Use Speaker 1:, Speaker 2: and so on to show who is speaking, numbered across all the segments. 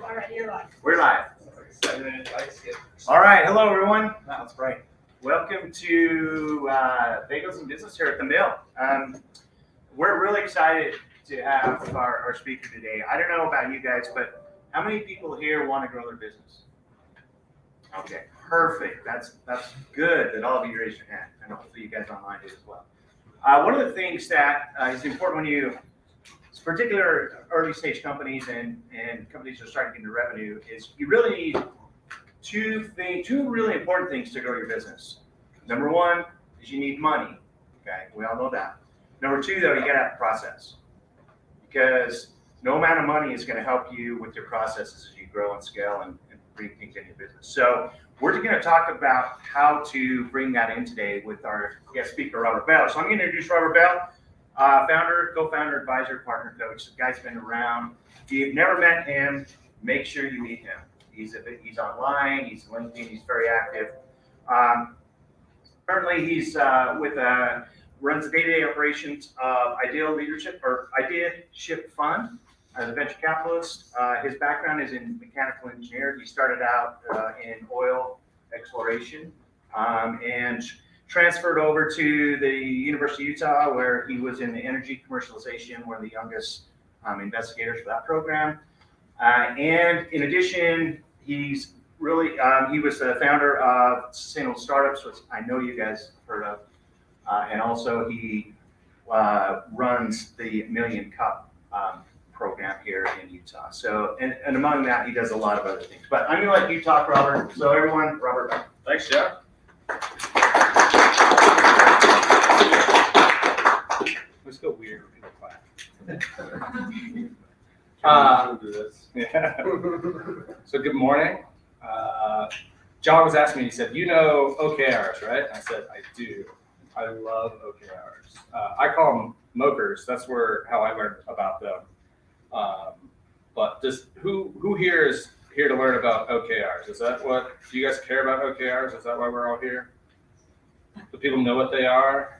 Speaker 1: All right, you're live.
Speaker 2: We're live.
Speaker 3: 7-minute light skip.
Speaker 2: All right, hello everyone. That's right. Welcome to Bagels and Business here at the Mill. We're really excited to have our speaker today. I don't know about you guys, but how many people here want to grow their business? Okay, perfect. That's good that all of you raised your hand, and hopefully you guys online did as well. One of the things that is important when you, particular early stage companies and companies that are starting to get into revenue, is you really need two really important things to grow your business. Number one is you need money. Okay, we all know that. Number two, though, you gotta have a process, because no amount of money is going to help you with your processes as you grow and scale and bring things in your business. So we're going to talk about how to bring that in today with our guest speaker, Robert Bell. So I'm going to introduce Robert Bell, founder, co-founder, advisor, partner, coach. The guy's been around. If you've never met him, make sure you meet him. He's online. He's LinkedIn. He's very active. Currently, he's runs the day-to-day operations of Ideaship Fund as a venture capitalist. His background is in mechanical engineering. He started out in oil exploration and transferred over to the University of Utah, where he was in the energy commercialization, one of the youngest investigators for that program. And in addition, he's really, he was the founder of Sustainable Startups, which I know you guys have heard of. And also he runs the Million Cup program here in Utah. So, and among that, he does a lot of other things. But I'm gonna let you talk, Robert. So everyone, Robert.
Speaker 3: Thanks, Jeff. Let's go weird when people clap.
Speaker 2: Do this.
Speaker 3: Yeah. So good morning. John was asking me, he said, you know OKRs, right? I said, I do. I love OKRs. I call them MOKRs. That's how I learned about them. But just who here is here to learn about OKRs? Is that what, do you guys care about OKRs? Is that why we're all here? Do people know what they are?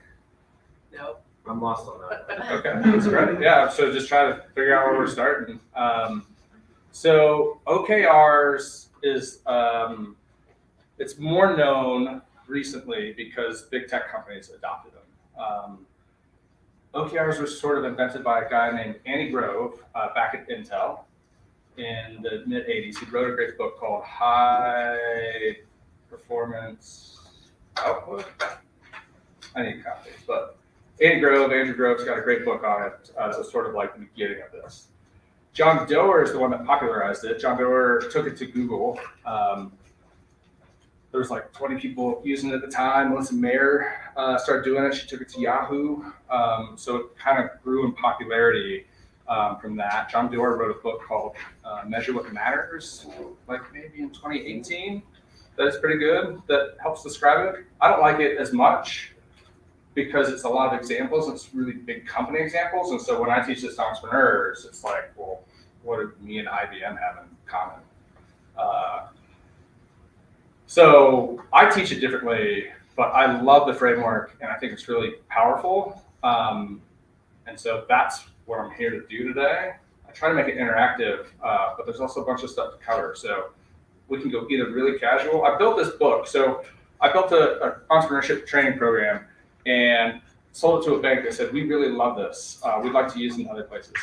Speaker 1: No.
Speaker 4: I'm lost on that.
Speaker 3: Okay, that's great. Yeah, so just try to figure out where we're starting. So OKRs is, it's more known recently because big tech companies adopted them. OKRs were sort of invented by a guy named Andy Grove back at Intel in the mid-'80s. He wrote a great book called High Performance Output. I need copies, but Andrew Grove's got a great book on it that was sort of like the beginning of this. John Doerr is the one that popularized it. John Doerr took it to Google. There was like 20 people using it at the time. Melissa Mayer started doing it. She took it to Yahoo. So it kind of grew in popularity from that. John Doerr wrote a book called Measure What Matters, like maybe in 2018. That is pretty good. That helps describe it. I don't like it as much because it's a lot of examples. It's really big company examples. And so when I teach this to entrepreneurs, it's like, well, what do me and IBM have in common? So I teach it differently, but I love the framework and I think it's really powerful. And so that's what I'm here to do today. I try to make it interactive, but there's also a bunch of stuff to cover. So we can go either really casual. I built this book. So I built an entrepreneurship training program and sold it to a bank that said, we really love this. We'd like to use it in other places.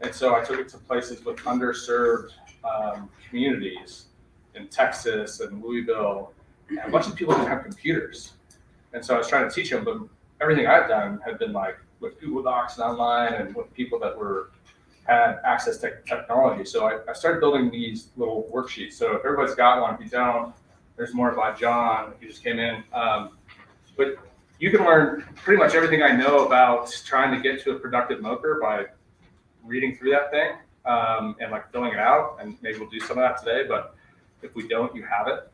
Speaker 3: And so I took it to places with underserved communities in Texas and Louisville, and a bunch of people didn't have computers. And so I was trying to teach them, but everything I'd done had been like with Google Docs and online and with people that had access to technology. So I started building these little worksheets. So if everybody's got one, if you don't, there's more by John, he just came in. But you can learn pretty much everything I know about trying to get to a productive MOKR by reading through that thing and like filling it out. And maybe we'll do some of that today, but if we don't, you have it.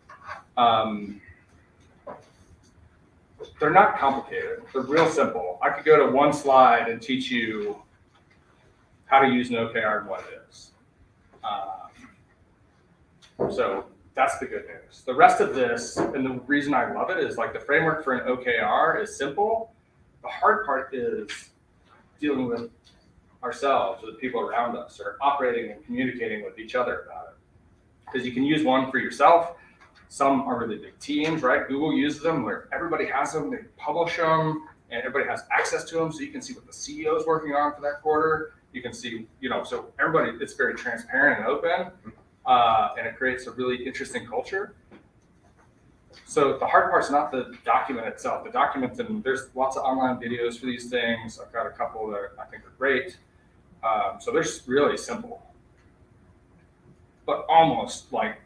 Speaker 3: They're not complicated. They're real simple. I could go to one slide and teach you how to use an OKR and what it is. So that's the good news. The rest of this, and the reason I love it is like the framework for an OKR is simple. The hard part is dealing with ourselves or the people around us or operating and communicating with each other about it. is you can use one for yourself. Some are really big teams, right? Google uses them where everybody has them, they publish them, and everybody has access to them, so you can see what the CEO is working on for that quarter. You can see, so everybody, it's very transparent and open, and it creates a really interesting culture. So the hard part's not the document itself. The document, and there's lots of online videos for these things. I've got a couple that I think are great. So they're just really simple, but almost like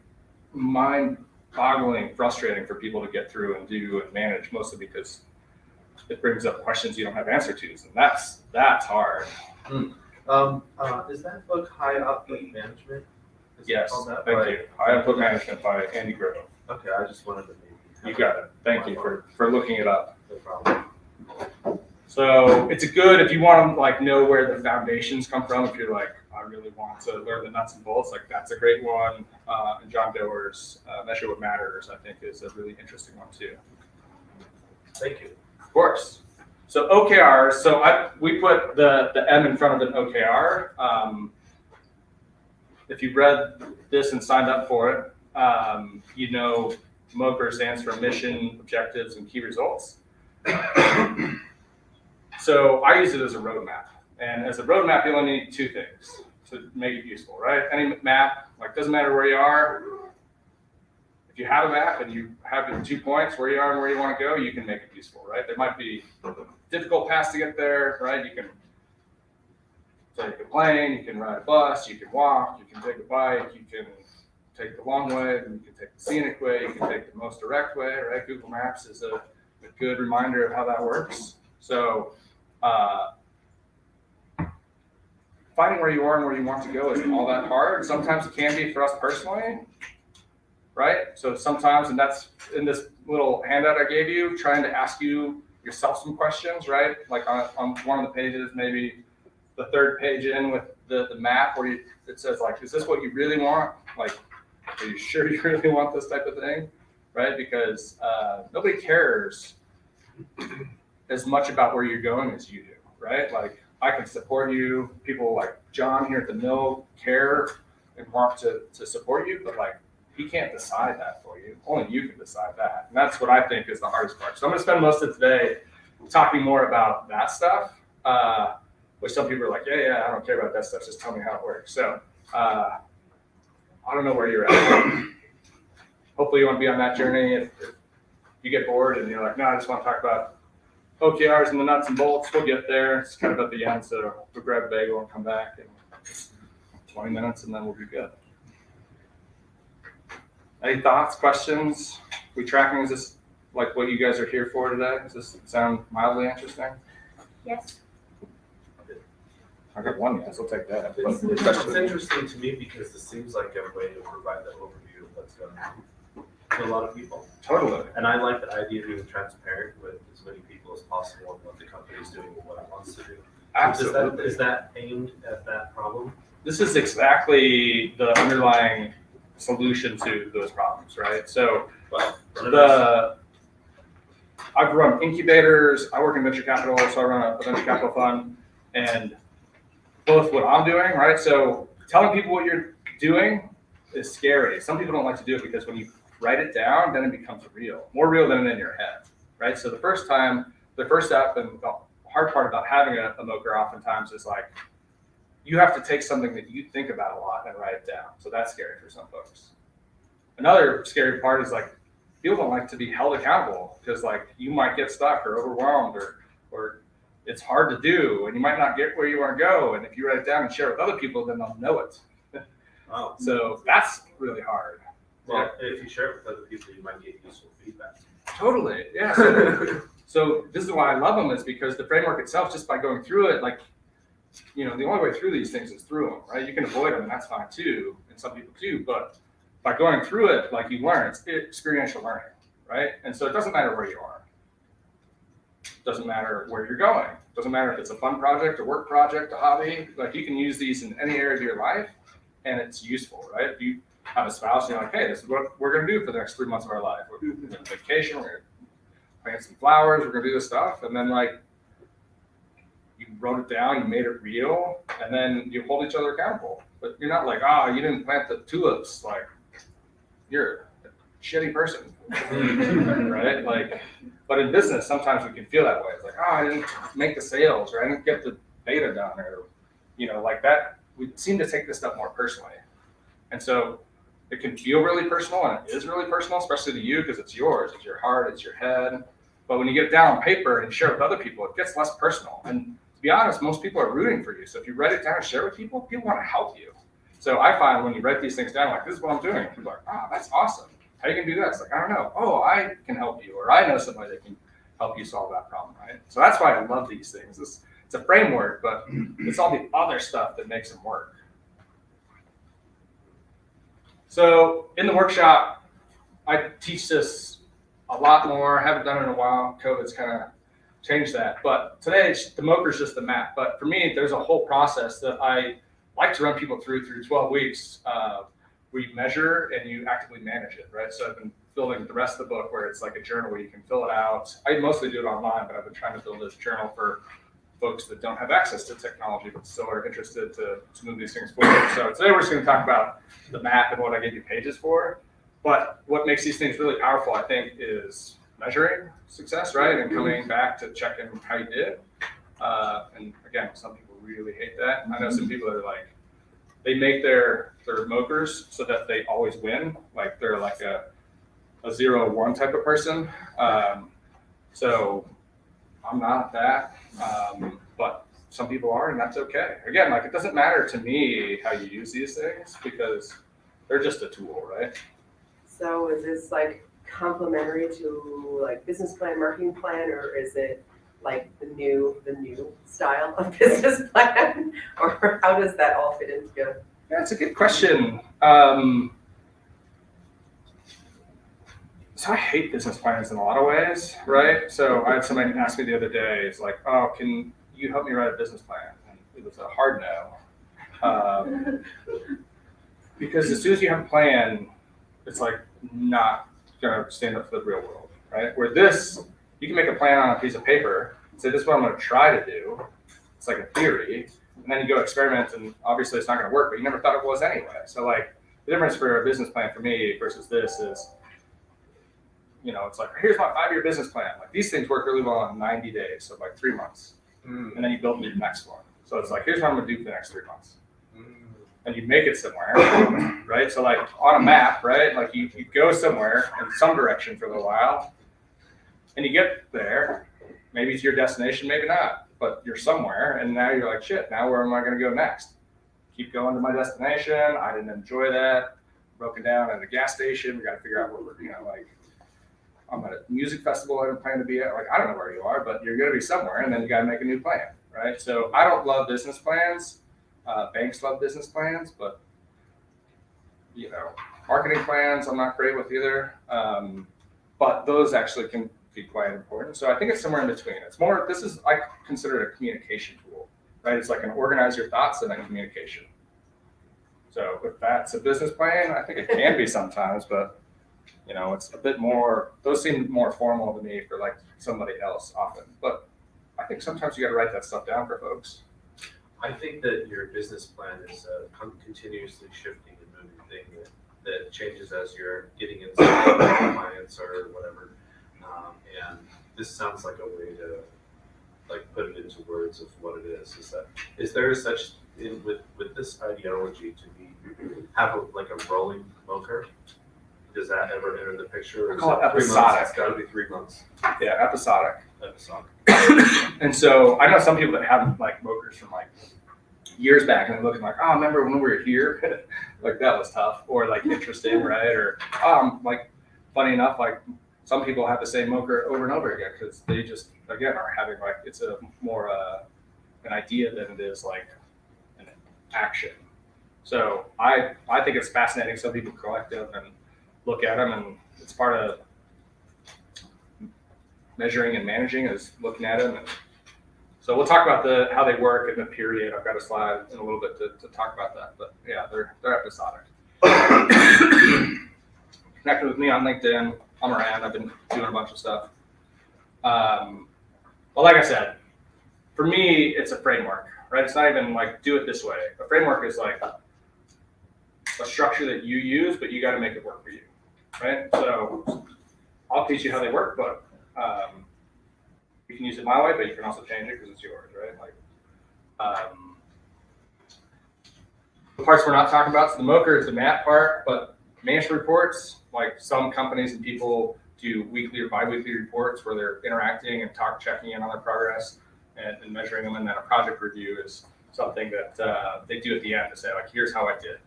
Speaker 3: mind-boggling, frustrating for people to get through and do and manage, mostly because it brings up questions you don't have answer to, and that's hard.
Speaker 1: Is that book High Output Management?
Speaker 3: Yes, thank you. High Output Management by Andy Grove.
Speaker 1: Okay, I just wanted to maybe.
Speaker 3: You got it. Thank you for looking it up.
Speaker 1: No problem.
Speaker 3: So it's good if you want to like know where the foundations come from. If you're like, I really want to learn the nuts and bolts, like that's a great one. And John Doerr's Measure What Matters, I think, is a really interesting one too.
Speaker 1: Thank you.
Speaker 3: Of course. So OKRs. So we put the M in front of an OKR. If you read this and signed up for it, MOKR stands for Mission, Objectives, and Key Results. So I use it as a roadmap. And as a roadmap, you only need two things to make it useful, right? Any map, doesn't matter where you are. If you have a map and you have the 2 points, where you are and where you want to go, you can make it useful, right? There might be difficult paths to get there, right? You can take a plane, you can ride a bus, you can walk, you can take a bike, you can take the long way, and you can take the scenic way, you can take the most direct way, right? Google Maps is a good reminder of how that works. So finding where you are and where you want to go isn't all that hard. Sometimes it can be for us personally, right? So sometimes, and that's in this little handout I gave you, trying to ask yourself some questions, right? Like on one of the pages, maybe the third page in with the map where it says is this what you really want? Are you sure you really want this type of thing, right? Because nobody cares as much about where you're going as you do, right? I can support you. People like John here at the mill care and want to support you, but he can't decide that for you. Only you can decide that. And that's what I think is the hardest part. So I'm going to spend most of today talking more about that stuff, which some people are like, yeah, I don't care about that stuff. Just tell me how it works. So I don't know where you're at. Hopefully you want to be on that journey. If you get bored and you're like, no, I just want to talk about OKRs and the nuts and bolts, we'll get there. It's kind of at the end, so we'll grab a bagel and come back in 20 minutes, and then we'll be good. Any thoughts, questions? We tracking? Is this what you guys are here for today? Does this sound mildly interesting?
Speaker 4: Yes.
Speaker 3: I got one yes, I'll take that.
Speaker 1: It's interesting to me because this seems like a way to provide that overview of what's going on to a lot of people.
Speaker 3: Totally.
Speaker 1: And I like the idea of being transparent with as many people as possible and what the company is doing and what it wants to do.
Speaker 3: Absolutely.
Speaker 1: Is that aimed at that problem?
Speaker 3: This is exactly the underlying solution to those problems, right? So I've run incubators, I work in venture capital, so I run a venture capital fund, and both what I'm doing, right? So telling people what you're doing is scary. Some people don't like to do it because when you write it down, then it becomes real, more real than in your head, right? So the first step and the hard part about having a MOKR oftentimes is you have to take something that you think about a lot and write it down. So that's scary for some folks. Another scary part is people don't like to be held accountable because you might get stuck or overwhelmed or it's hard to do and you might not get where you want to go. And if you write it down and share it with other people, then they'll know it.
Speaker 1: Wow.
Speaker 3: So that's really hard.
Speaker 1: Well, if you share it with other people, you might get useful feedback.
Speaker 3: Totally. Yeah. So this is why I love them is because the framework itself, just by going through it, the only way through these things is through them, right? You can avoid them and that's fine too. And some people do, but by going through it, you learn, it's experiential learning, right? And so it doesn't matter where you are. It doesn't matter where you're going. It doesn't matter if it's a fun project, a work project, a hobby. You can use these in any area of your life and it's useful, right? If you have a spouse and you're hey, this is what we're going to do for the next 3 months of our life. We're going to vacation, we're going to plant some flowers, we're going to do this stuff. And then you wrote it down, you made it real, and then you hold each other accountable. But you're not you didn't plant the tulips. you're a shitty person, right? Like, but in business, sometimes we can feel that way. It's like, oh, I didn't make the sales, or I didn't get the data done, or, like that. We seem to take this stuff more personally. And so it can feel really personal, and it is really personal, especially to you, because it's yours, it's your heart, it's your head. But when you get it down on paper and share it with other people, it gets less personal. And to be honest, most people are rooting for you. So if you write it down and share it with people, people want to help you. So I find when you write these things down, like, this is what I'm doing, people are like, oh, that's awesome. How you can do that? It's like, I don't know. Oh, I can help you, or I know somebody that can help you solve that problem, right? So that's why I love these things. It's a framework, but it's all the other stuff that makes them work. So in the workshop, I teach this a lot more. I haven't done it in a while. COVID's kind of changed that. But today, the MOKR is just the map. But for me, there's a whole process that I like to run people through 12 weeks where you measure and you actively manage it, right? So I've been building the rest of the book where it's like a journal where you can fill it out. I mostly do it online, but I've been trying to build this journal for folks that don't have access to technology but still are interested to move these things forward. So today we're just going to talk about the map and what I gave you pages for. But what makes these things really powerful, I think, is measuring success, right? And coming back to check in how you did. And again, some people really hate that. I know some people that are like, they make their MOKRs so that they always win. Like they're like a 0-1 type of person. So I'm not that, but some people are, and that's okay. Again, like it doesn't matter to me how you use these things because they're just a tool, right?
Speaker 4: So is this like complementary to like business plan, marketing plan, or is it like the new style of business plan, or how does that all fit in together?
Speaker 3: Yeah, it's a good question. So I hate business plans in a lot of ways, right? So I had somebody ask me the other day, it's like, oh, can you help me write a business plan? And it was a hard no. Because as soon as you have a plan, it's like not gonna stand up to the real world, right? Where this, you can make a plan on a piece of paper and say, this is what I'm gonna try to do. It's like a theory. And then you go experiment and obviously it's not gonna work, but you never thought it was anyway. So like the difference for a business plan for me versus this is, it's like, here's my 5-year business plan. Like these things work really well in 90 days, so like 3 months. And then you build the next one. So it's like, here's what I'm gonna do for the next 3 months. And you make it somewhere, right? So like on a map, right? Like you go somewhere in some direction for a little while and you get there. Maybe it's your destination, maybe not, but you're somewhere and now you're like, shit, now where am I gonna go next? Keep going to my destination. I didn't enjoy that. Broken down at a gas station. We gotta figure out where we're, like, I'm at a music festival I didn't plan to be at. Like, I don't know where you are, but you're gonna be somewhere and then you gotta make a new plan, right? So I don't love business plans. Banks love business plans, but marketing plans I'm not great with either. But those actually can be quite important. So I think it's somewhere in between. It's more, I consider it a communication tool, right? It's like an organize your thoughts and then communication. So if that's a business plan, I think it can be sometimes, but it's a bit more, those seem more formal to me for like somebody else often. But I think sometimes you got to write that stuff down for folks.
Speaker 1: I think that your business plan is a continuously shifting and moving thing that changes as you're getting into clients or whatever. And this sounds like a way to like put it into words of what it is. Is there such with this ideology to have a rolling MOKR? Does that ever enter the picture?
Speaker 3: I call it episodic.
Speaker 1: It's got to be 3 months.
Speaker 3: Yeah, episodic.
Speaker 1: Episodic.
Speaker 3: And so I know some people that have like MOKRs from like years back and they're looking like, oh, remember when we were here? Like that was tough or like interesting, right? Or like funny enough, like some people have the same MOKR over and over again because they just, again, are having like, it's a more an idea than it is like an action. So I think it's fascinating. Some people collect them and look at them and it's part of measuring and managing is looking at them. And so we'll talk about how they work in the period. I've got a slide in a little bit to talk about that, but yeah, they're episodic. Connect with me on LinkedIn. I'm around. I've been doing a bunch of stuff. Well, like I said, for me, it's a framework, right? It's not even like do it this way. A framework is like a structure that you use, but you got to make it work for you. right? So I'll teach you how they work, but you can use it my way, but you can also change it because it's yours, right? Like the parts we're not talking about, so the MOKR is the math part, but management reports, like some companies and people do weekly or bi-weekly reports where they're interacting and checking in on their progress and measuring them, and then a project review is something that they do at the end to say, like, here's how I did.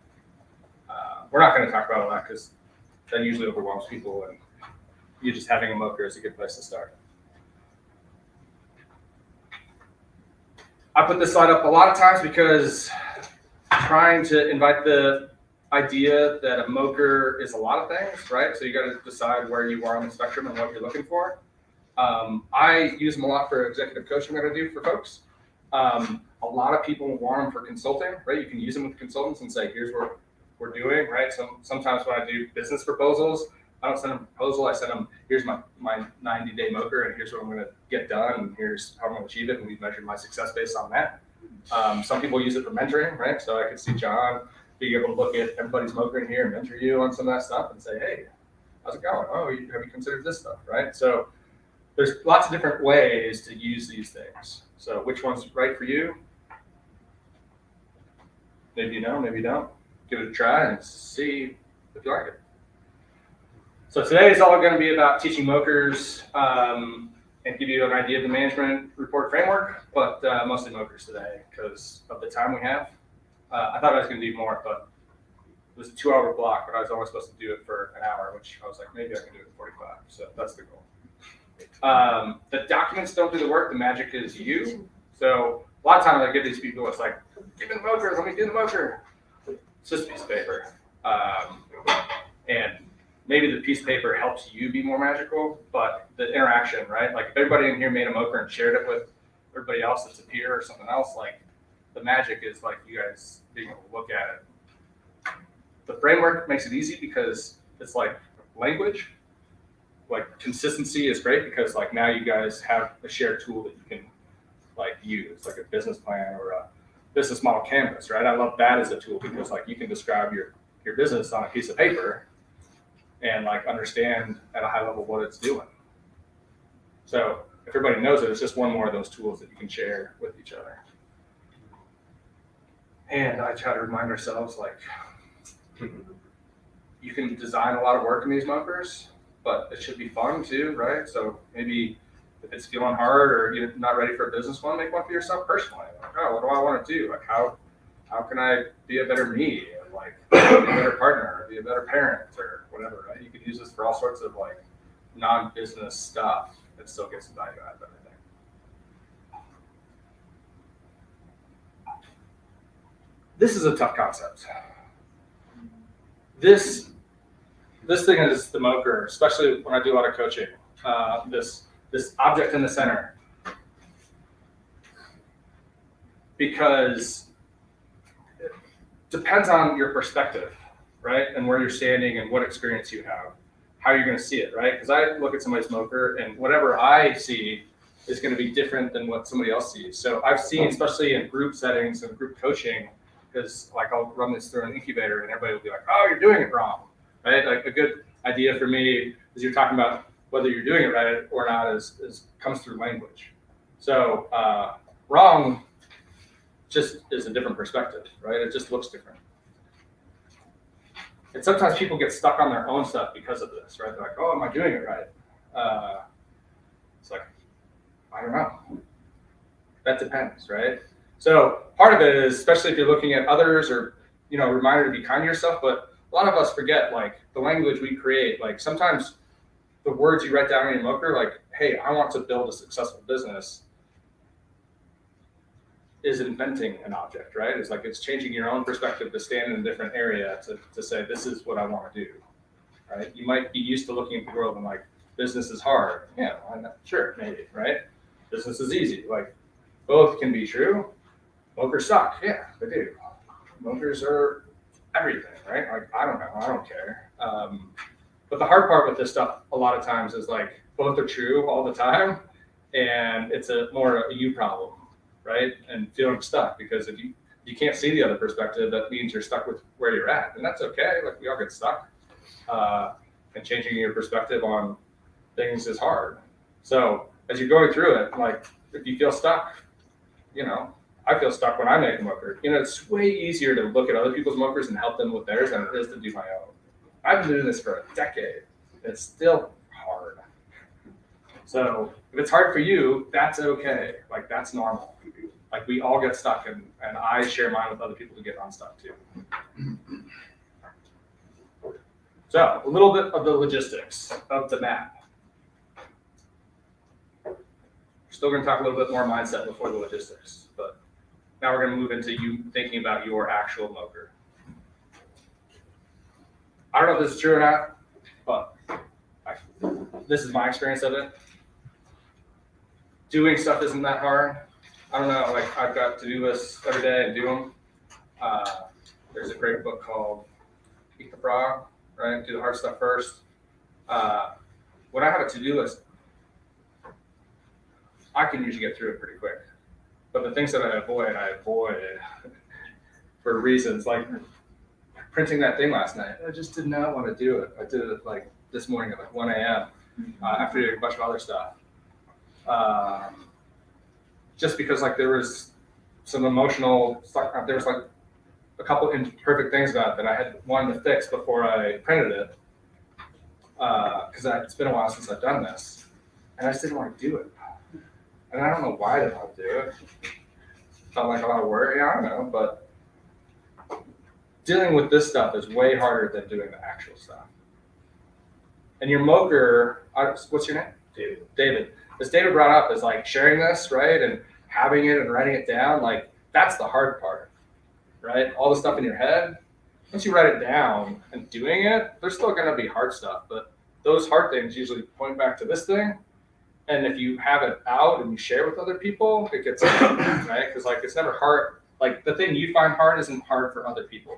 Speaker 3: We're not going to talk about all that because that usually overwhelms people, and you just having a MOKR is a good place to start. I put this slide up a lot of times because trying to invite the idea that a MOKR is a lot of things, right? So you got to decide where you are on the spectrum and what you're looking for. I use them a lot for executive coaching that I do for folks. A lot of people want them for consulting, right? You can use them with consultants and say, here's what we're doing, right? So sometimes when I do business proposals, I don't send them a proposal. I send them, here's my 90-day MOKR, and here's what I'm going to get done, and here's how I'm going to achieve it, and we've measured my success based on that. Some people use it for mentoring, right? So I could see John being able to look at everybody's MOKR in here and mentor you on some of that stuff and say, hey, how's it going? Oh, have you considered this stuff, right? So there's lots of different ways to use these things. So which one's right for you? Maybe you know, maybe you don't. Give it a try and see if you like it. So today is all going to be about teaching MOKRs and give you an idea of the management report framework, but mostly MOKRs today because of the time we have. I thought I was going to do more, but it was a 2-hour block, but I was only supposed to do it for an hour, which I was like, maybe I can do it in 45. So that's the goal. The documents don't do the work. The magic is you. So a lot of times I give these people, it's like, give me the MOKR, let me do the MOKR. It's just a piece of paper. And maybe the piece of paper helps you be more magical, but the interaction, right? Like if everybody in here made a MOKR and shared it with everybody else that's a peer or something else, like the magic is like you guys being able to look at it. The framework makes it easy because it's like language. Like consistency is great because like now you guys have a shared tool that you can like use, like a business plan or a business model canvas, right? I love that as a tool because like you can describe your business on a piece of paper and like understand at a high level what it's doing. So if everybody knows it, it's just one more of those tools that you can share with each other. And I try to remind ourselves like you can design a lot of work in these MOKRs, but it should be fun too, right? So maybe if it's feeling hard or you're not ready for a business one, make one for yourself personally. Like, oh, what do I want to do? Like how can I be a better me? Or like be a better partner, or be a better parent or whatever, right? You could use this for all sorts of like non-business stuff that still gets some value out of everything. This is a tough concept. This thing is the MOKR, especially when I do a lot of coaching. This object in the center, because it depends on your perspective, right, and where you're standing and what experience you have, how you're going to see it, right? Because I look at somebody's MOKR and whatever I see is going to be different than what somebody else sees. So I've seen, especially in group settings and group coaching, because like I'll run this through an incubator and everybody will be like, oh, you're doing it wrong, right? Like a good idea for me is you're talking about whether you're doing it right or not is comes through language. So wrong just is a different perspective, right? It just looks different. And sometimes people get stuck on their own stuff because of this, right? They're like, oh, am I doing it right? It's like, I don't know. That depends, right? So part of it is, especially if you're looking at others or, a reminder to be kind to yourself, but a lot of us forget like the language we create. Like sometimes the words you write down in your MOKR, like, hey, I want to build a successful business, is inventing an object, right? It's like it's changing your own perspective to stand in a different area to say, this is what I want to do, right? You might be used to looking at the world and like, business is hard. Yeah, sure, maybe, right? Business is easy. Like, both can be true. MOKRs suck. Yeah, they do. MOKRs are everything, right? Like, I don't know. I don't care. But the hard part with this stuff a lot of times is like both are true all the time, and it's more a you problem, right? And feeling stuck because if you can't see the other perspective, that means you're stuck with where you're at, and that's okay. Like we all get stuck. and changing your perspective on things is hard. So as you're going through it, like if you feel stuck, I feel stuck when I make a MOKR. It's way easier to look at other people's MOKRs and help them with theirs than it is to do my own. I've been doing this for a decade. It's still hard. So if it's hard for you, that's okay. Like that's normal. Like we all get stuck, and I share mine with other people who get unstuck too. So a little bit of the logistics of the map. We're still going to talk a little bit more mindset before the logistics, but now we're going to move into you thinking about your actual MOKR. I don't know if this is true or not, but this is my experience of it. Doing stuff isn't that hard. I don't know, like I've got to-do lists every day and do them. There's a great book called Eat the Frog, right? Do the hard stuff first. When I have a to-do list, I can usually get through it pretty quick. But the things that I avoid for reasons like printing that thing last night. I just did not want to do it. I did it like this morning at like 1 a.m. After doing a bunch of other stuff. Just because like there was some emotional stuff, there was like a couple imperfect things about it that I had wanted to fix before I printed it. Because it's been a while since I've done this, and I just didn't want to do it. And I don't know why I didn't want to do it. Felt like a lot of work. I don't know, but dealing with this stuff is way harder than doing the actual stuff. And your MOKR, what's your name?
Speaker 1: David.
Speaker 3: David. As David brought up, is like sharing this, right? And having it and writing it down, like that's the hard part, right? All the stuff in your head. Once you write it down and doing it, there's still gonna be hard stuff, but those hard things usually point back to this thing. And if you have it out and you share with other people, it gets right? Because like it's never hard. Like the thing you find hard isn't hard for other people.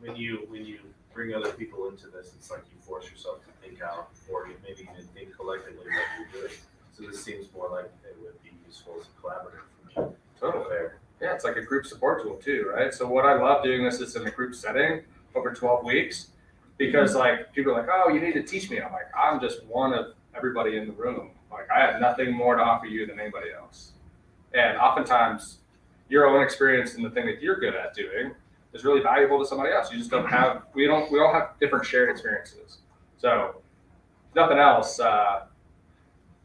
Speaker 1: When you bring other people into this, it's like you force yourself to think out, or you maybe even think collectively what you're doing. So this seems more like it would be useful as a collaborative.
Speaker 3: Totally.
Speaker 1: Fair.
Speaker 3: Yeah, it's like a group support tool too, right? So what I love doing this is in a group setting over 12 weeks, because like people are like, oh, you need to teach me. I'm like, I'm just one of everybody in the room. Like I have nothing more to offer you than anybody else. And oftentimes your own experience in the thing that you're good at doing is really valuable to somebody else. You just don't have, we all have different shared experiences. So if nothing else,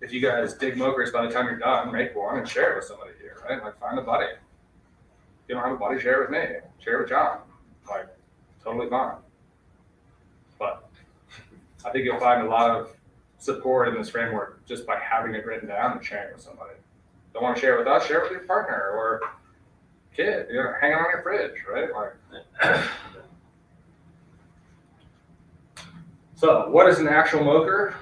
Speaker 3: if you guys dig MOKRs by the time you're done, make one and share it with somebody here, right? Like find a buddy. If you don't have a buddy, share it with me, share it with John. Like totally fine. But I think you'll find a lot of support in this framework just by having it written down and sharing it with somebody. Don't want to share it with us, share it with your partner or kid, hang it on your fridge, right? Like, so what is an actual MOKR?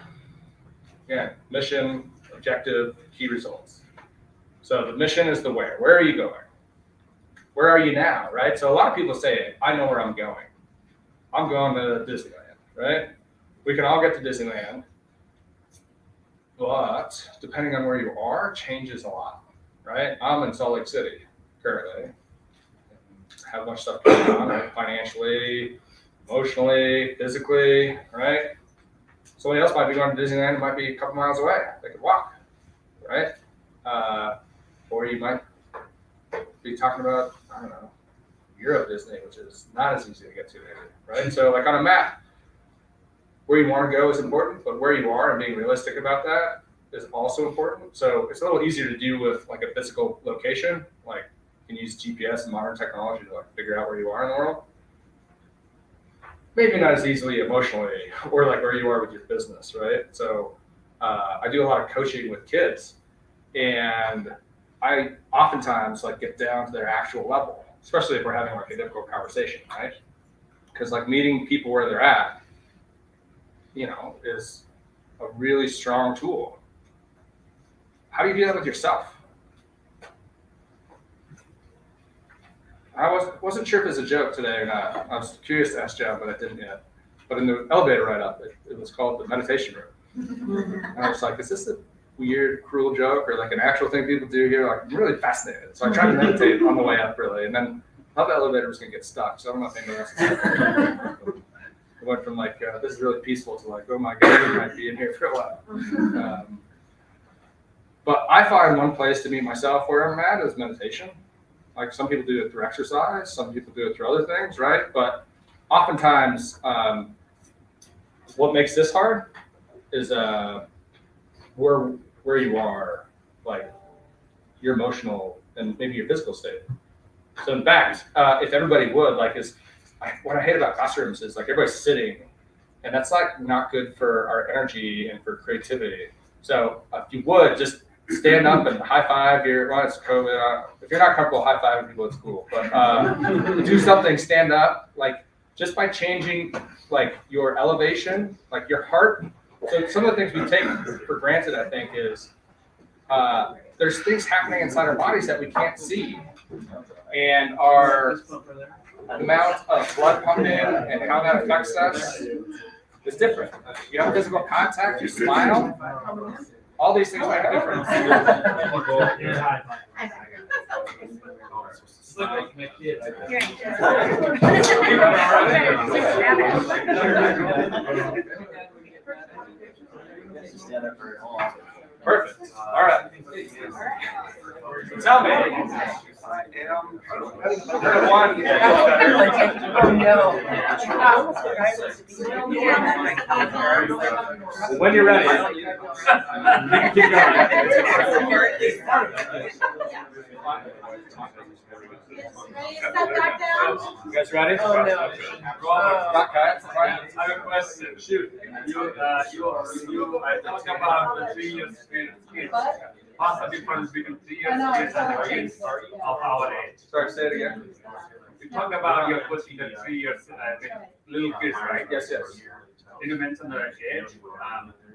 Speaker 3: Again, mission, objective, key results. So the mission is the where. Where are you going? Where are you now, right? So a lot of people say, I know where I'm going. I'm going to Disneyland, right? We can all get to Disneyland, but depending on where you are, changes a lot, right? I'm in Salt Lake City currently. Have much stuff going on, right? Financially, emotionally, physically, right? Somebody else might be going to Disneyland, it might be a couple miles away. They could walk, right? Or you might be talking about, I don't know, Euro Disney, which is not as easy to get to maybe, right? So like on a map, where you want to go is important, but where you are and being realistic about that is also important. So it's a little easier to do with like a physical location, like you can use GPS and modern technology to like figure out where you are in the world. Maybe not as easily emotionally or like where you are with your business, right? So I do a lot of coaching with kids, and I oftentimes like get down to their actual level, especially if we're having like a difficult conversation, right? Because like meeting people where they're at, is a really strong tool. How do you do that with yourself? I wasn't sure if it's a joke today or not. I was curious to ask John, but I didn't yet. But in the elevator ride up, it was called the meditation room. And I was like, is this a weird, cruel joke or like an actual thing people do here? Like, I'm really fascinated. So I tried to meditate on the way up really. And then I thought the elevator was going to get stuck. So I don't know if anyone else is. I went from like, this is really peaceful to like, oh my God, we might be in here for a while. But I find one place to meet myself where I'm at is meditation. Like some people do it through exercise, some people do it through other things, right? But oftentimes, what makes this hard is where you are, like your emotional and maybe your physical state. So in fact, if everybody would, like, what I hate about classrooms is like everybody's sitting, and that's like not good for our energy and for creativity. So if you would just stand up and high five it's COVID. If you're not comfortable high fiving people, it's cool. But do something, stand up, like just by changing like your elevation, like your heart. So some of the things we take for granted, I think, is there's things happening inside our bodies that we can't see. And our amount of blood pumping and how that affects us is different. You have physical contact, you smile, all these things make a difference. Perfect. All right. Tell me. One. When you're ready. Keep You guys ready?
Speaker 4: Oh, no.
Speaker 5: I have a question. Shoot. You talk about the 3 years kids. What's the difference between 3 years kids and the kids of our age?
Speaker 3: Sorry, say it again.
Speaker 5: You talk about your question the 3 years with little kids, right?
Speaker 3: Yes.
Speaker 5: Did you mention the age?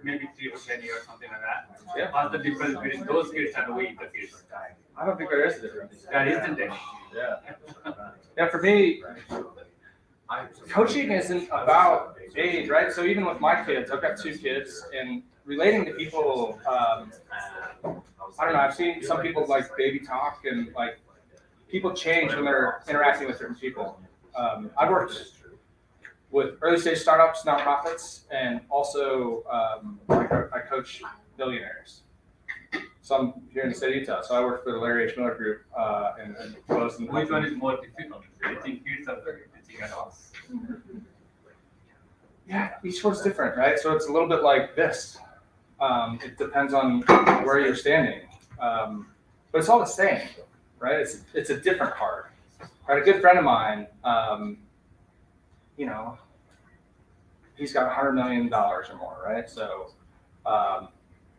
Speaker 5: Maybe 3 to 10 years, something like that.
Speaker 3: Yeah.
Speaker 5: What's the difference between those kids and we, the kids?
Speaker 3: I don't think there is a difference.
Speaker 5: There isn't any.
Speaker 3: Yeah, for me, coaching isn't about age, right? So even with my kids, I've got 2 kids, and relating to people, I don't know, I've seen some people like baby talk, and like people change when they're interacting with different people. I've worked with early stage startups, nonprofits, and also I coach billionaires. So I'm here in the state of Utah, so I work for the Larry H. Miller Group and close.
Speaker 5: Which one is more difficult? I think kids are very teaching adults.
Speaker 3: Yeah, each one's different, right? So it's a little bit like this. It depends on where you're standing, but it's all the same, right? It's a different card. Right? A good friend of mine, he's got $100 million or more, right? So a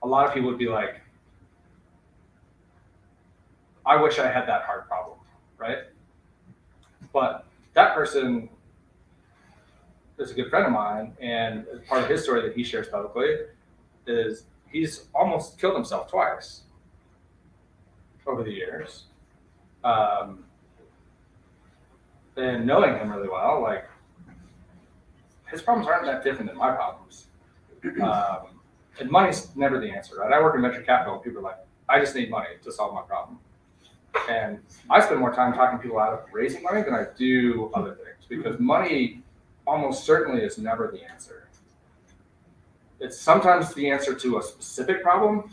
Speaker 3: lot of people would be like, I wish I had that hard problem, right? But that person is a good friend of mine, and part of his story that he shares publicly is he's almost killed himself twice over the years. And knowing him really well, like, his problems aren't that different than my problems. And money's never the answer, right? I work in venture capital, and people are like, I just need money to solve my problem. And I spend more time talking people out of raising money than I do other things, because money almost certainly is never the answer. It's sometimes the answer to a specific problem,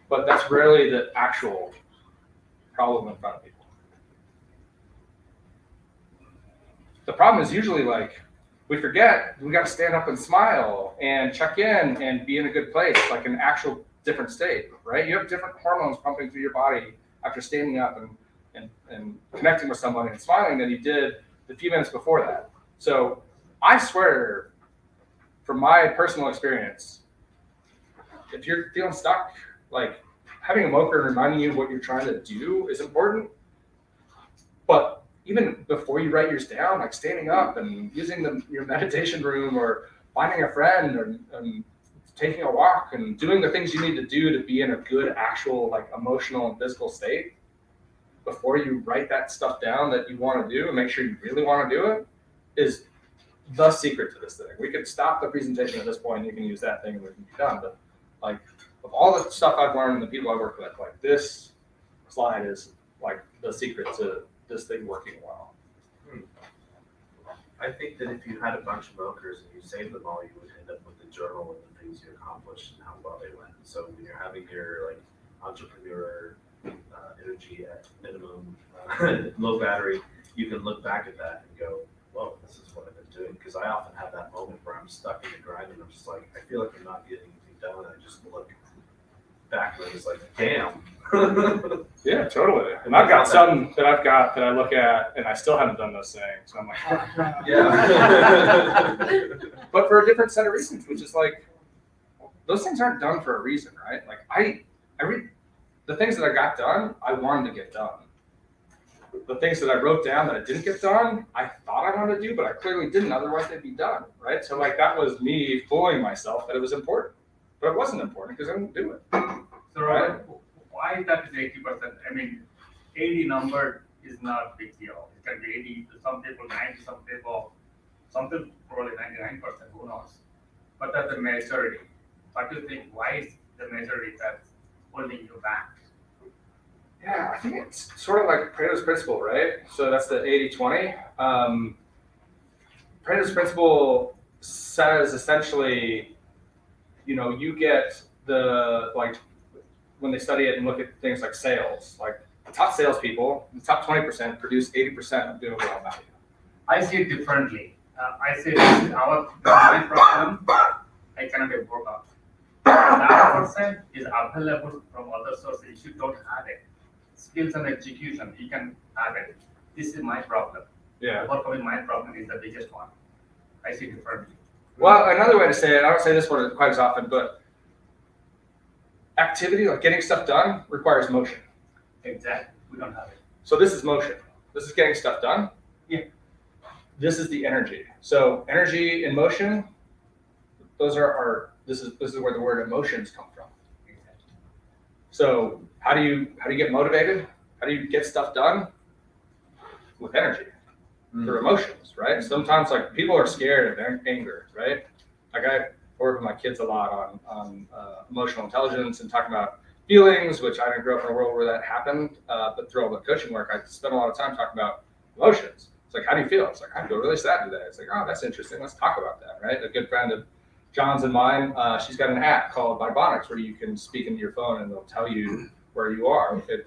Speaker 3: but that's rarely the actual problem in front of people. The problem is usually like, we forget we got to stand up and smile and check in and be in a good place, like an actual different state, right? You have different hormones pumping through your body after standing up and connecting with someone and smiling than you did the few minutes before that. So I swear, from my personal experience, if you're feeling stuck, like having a MOKR reminding you what you're trying to do is important. But even before you write yours down, like standing up and using your meditation room, or finding a friend, or taking a walk and doing the things you need to do to be in a good actual like emotional and physical state before you write that stuff down that you want to do and make sure you really want to do it is the secret to this thing. We could stop the presentation at this point and you can use that thing and we can be done. But like, of all the stuff I've learned and the people I work with, like this slide is like the secret to this thing working well.
Speaker 1: I think that if you had a bunch of MOKRs and you saved them all, you would end up with a journal of the things you accomplished and how well they went. So when you're having your like entrepreneur energy at minimum, low battery, you can look back at that and go, whoa, this is what I've been doing. Because I often have that moment where I'm stuck in the grind and I'm just like, I feel like I'm not getting anything done. And I just look back and it's like, damn.
Speaker 3: Yeah, totally. And I've got some that I look at and I still haven't done those things. So I'm like, oh.
Speaker 1: Yeah.
Speaker 3: But for a different set of reasons, which is like, those things aren't done for a reason, right? Like the things that I got done, I wanted to get done. The things that I wrote down that I didn't get done, I thought I wanted to do, but I clearly didn't. Otherwise, they'd be done, right? So like that was me fooling myself that it was important, but it wasn't important because I didn't do it.
Speaker 5: So Robert, why that is 80%? I mean, 80 number is not a big deal. It can be 80 to some people, 90 to some people, probably 99%, who knows? But that's the majority. What do you think? Why is the majority that's holding you back?
Speaker 3: Yeah, I think it's sort of like Pareto's principle, right? So that's the 80-20. Pareto's principle says essentially, you get when they study it and look at things like sales, like the top salespeople, the top 20% produce 80% of the overall value.
Speaker 5: I see it differently. I say this is my problem. I cannot work out. That percent is available from other sources. If you don't have it, skills and execution, you can have it. This is my problem.
Speaker 3: Yeah.
Speaker 5: Overcoming my problem is the biggest one. I see it differently.
Speaker 3: Well, another way to say it, I don't say this one quite as often, but activity, like getting stuff done, requires motion.
Speaker 5: Exactly. We don't have it.
Speaker 3: So this is motion. This is getting stuff done.
Speaker 5: Yeah.
Speaker 3: This is the energy. So energy and motion, those are this is where the word emotions come from.
Speaker 5: Exactly.
Speaker 3: So how do you get motivated? How do you get stuff done? With energy, through emotions, right? Sometimes like people are scared of anger, right? Like I work with my kids a lot on emotional intelligence and talking about feelings, which I didn't grow up in a world where that happened. But through all the coaching work, I spent a lot of time talking about emotions. It's like, how do you feel? It's like, I feel really sad today. It's like, oh, that's interesting. Let's talk about that, right? A good friend of John's and mine, she's got an app called Vibonics where you can speak into your phone and it'll tell you where you are. It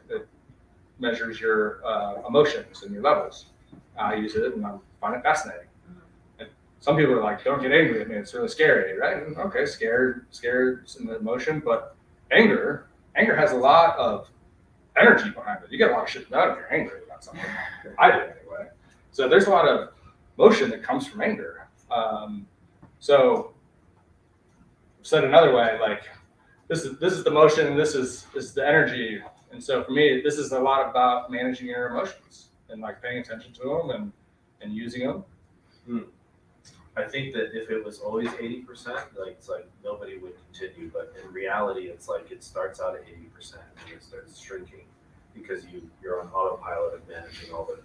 Speaker 3: measures your emotions and your levels. I use it and I find it fascinating. And some people are like, don't get angry at me. It's really scary, right? And okay, scared is an emotion, but anger has a lot of energy behind it. You get a lot of shit done if you're angry about something. I do anyway. So there's a lot of motion that comes from anger. So said another way, like this is the motion and this is the energy. And so for me, this is a lot about managing your emotions and like paying attention to them and using them.
Speaker 1: I think that if it was always 80%, like it's like nobody would continue. But in reality, it's like it starts out at 80% and it starts shrinking because you're on autopilot of managing all the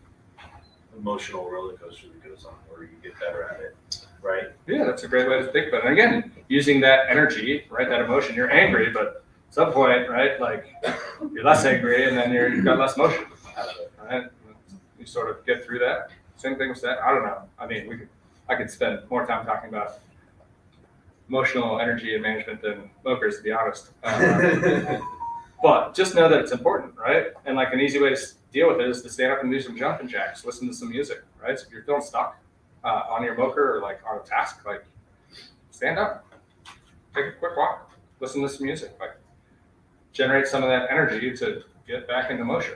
Speaker 1: emotional roller coaster that goes on, or you get better at it, right?
Speaker 3: Yeah, that's a great way to think about it. And again, using that energy, right, that emotion, you're angry, but at some point, right, like you're less angry and then you've got less motion out of it, right? You sort of get through that. Same thing with that. I don't know. I mean, I could spend more time talking about emotional energy and management than MOKRs, to be honest. But just know that it's important, right? And like an easy way to deal with it is to stand up and do some jumping jacks, listen to some music, right? So if you're feeling stuck on your MOKR or like on a task, like stand up, take a quick walk, listen to some music, like generate some of that energy to get back into motion.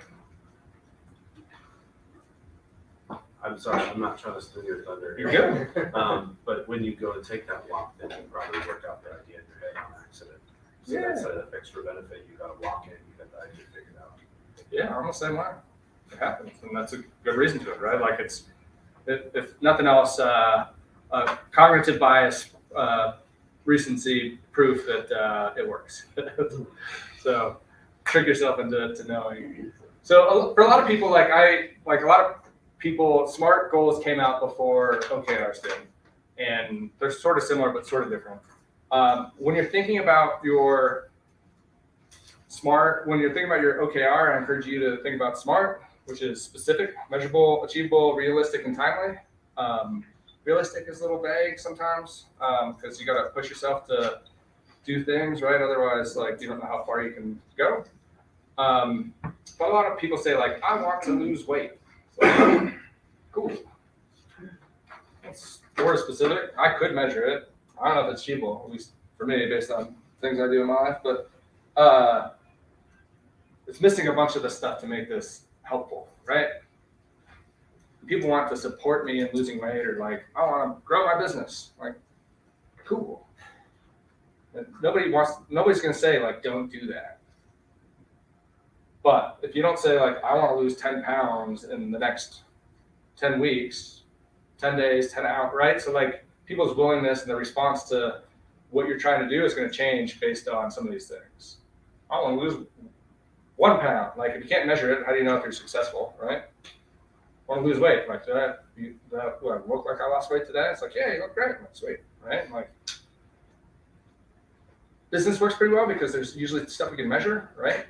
Speaker 1: I'm sorry, I'm not trying to steal your thunder.
Speaker 3: You're good.
Speaker 1: But when you go to take that walk, then you probably work out the idea in your head on accident. So
Speaker 3: Yeah.
Speaker 1: that's an extra benefit. You got to walk in, you got the idea figured out.
Speaker 3: Yeah, I'm the same way. It happens, and that's a good reason to it, right? Like if nothing else, cognitive bias, recency proof that it works. So trick yourself into knowing. So for a lot of people, SMART goals came out before OKRs did, and they're sort of similar but sort of different. When you're thinking about your SMART, when you're thinking about your OKR, I encourage you to think about SMART, which is specific, measurable, achievable, realistic, and timely. realistic is a little vague sometimes, because you got to push yourself to do things, right? Otherwise, like, you don't know how far you can go. But a lot of people say, like, I want to lose weight. So, cool. That's more specific. I could measure it. I don't know if it's achievable, at least for me, based on things I do in my life, but it's missing a bunch of the stuff to make this helpful, right? People want to support me in losing weight, or like, I want to grow my business. Like, cool. And nobody's going to say, like, don't do that. But if you don't say, like, I want to lose 10 pounds in the next 10 weeks, 10 days, 10 hours, right? So, like, people's willingness and their response to what you're trying to do is going to change based on some of these things. I want to lose 1 pound. Like, if you can't measure it, how do you know if you're successful, right? I want to lose weight. Like, do I look like I lost weight today? It's like, yeah, you look great. I'm like, sweet, right? Like, business works pretty well because there's usually stuff we can measure, right?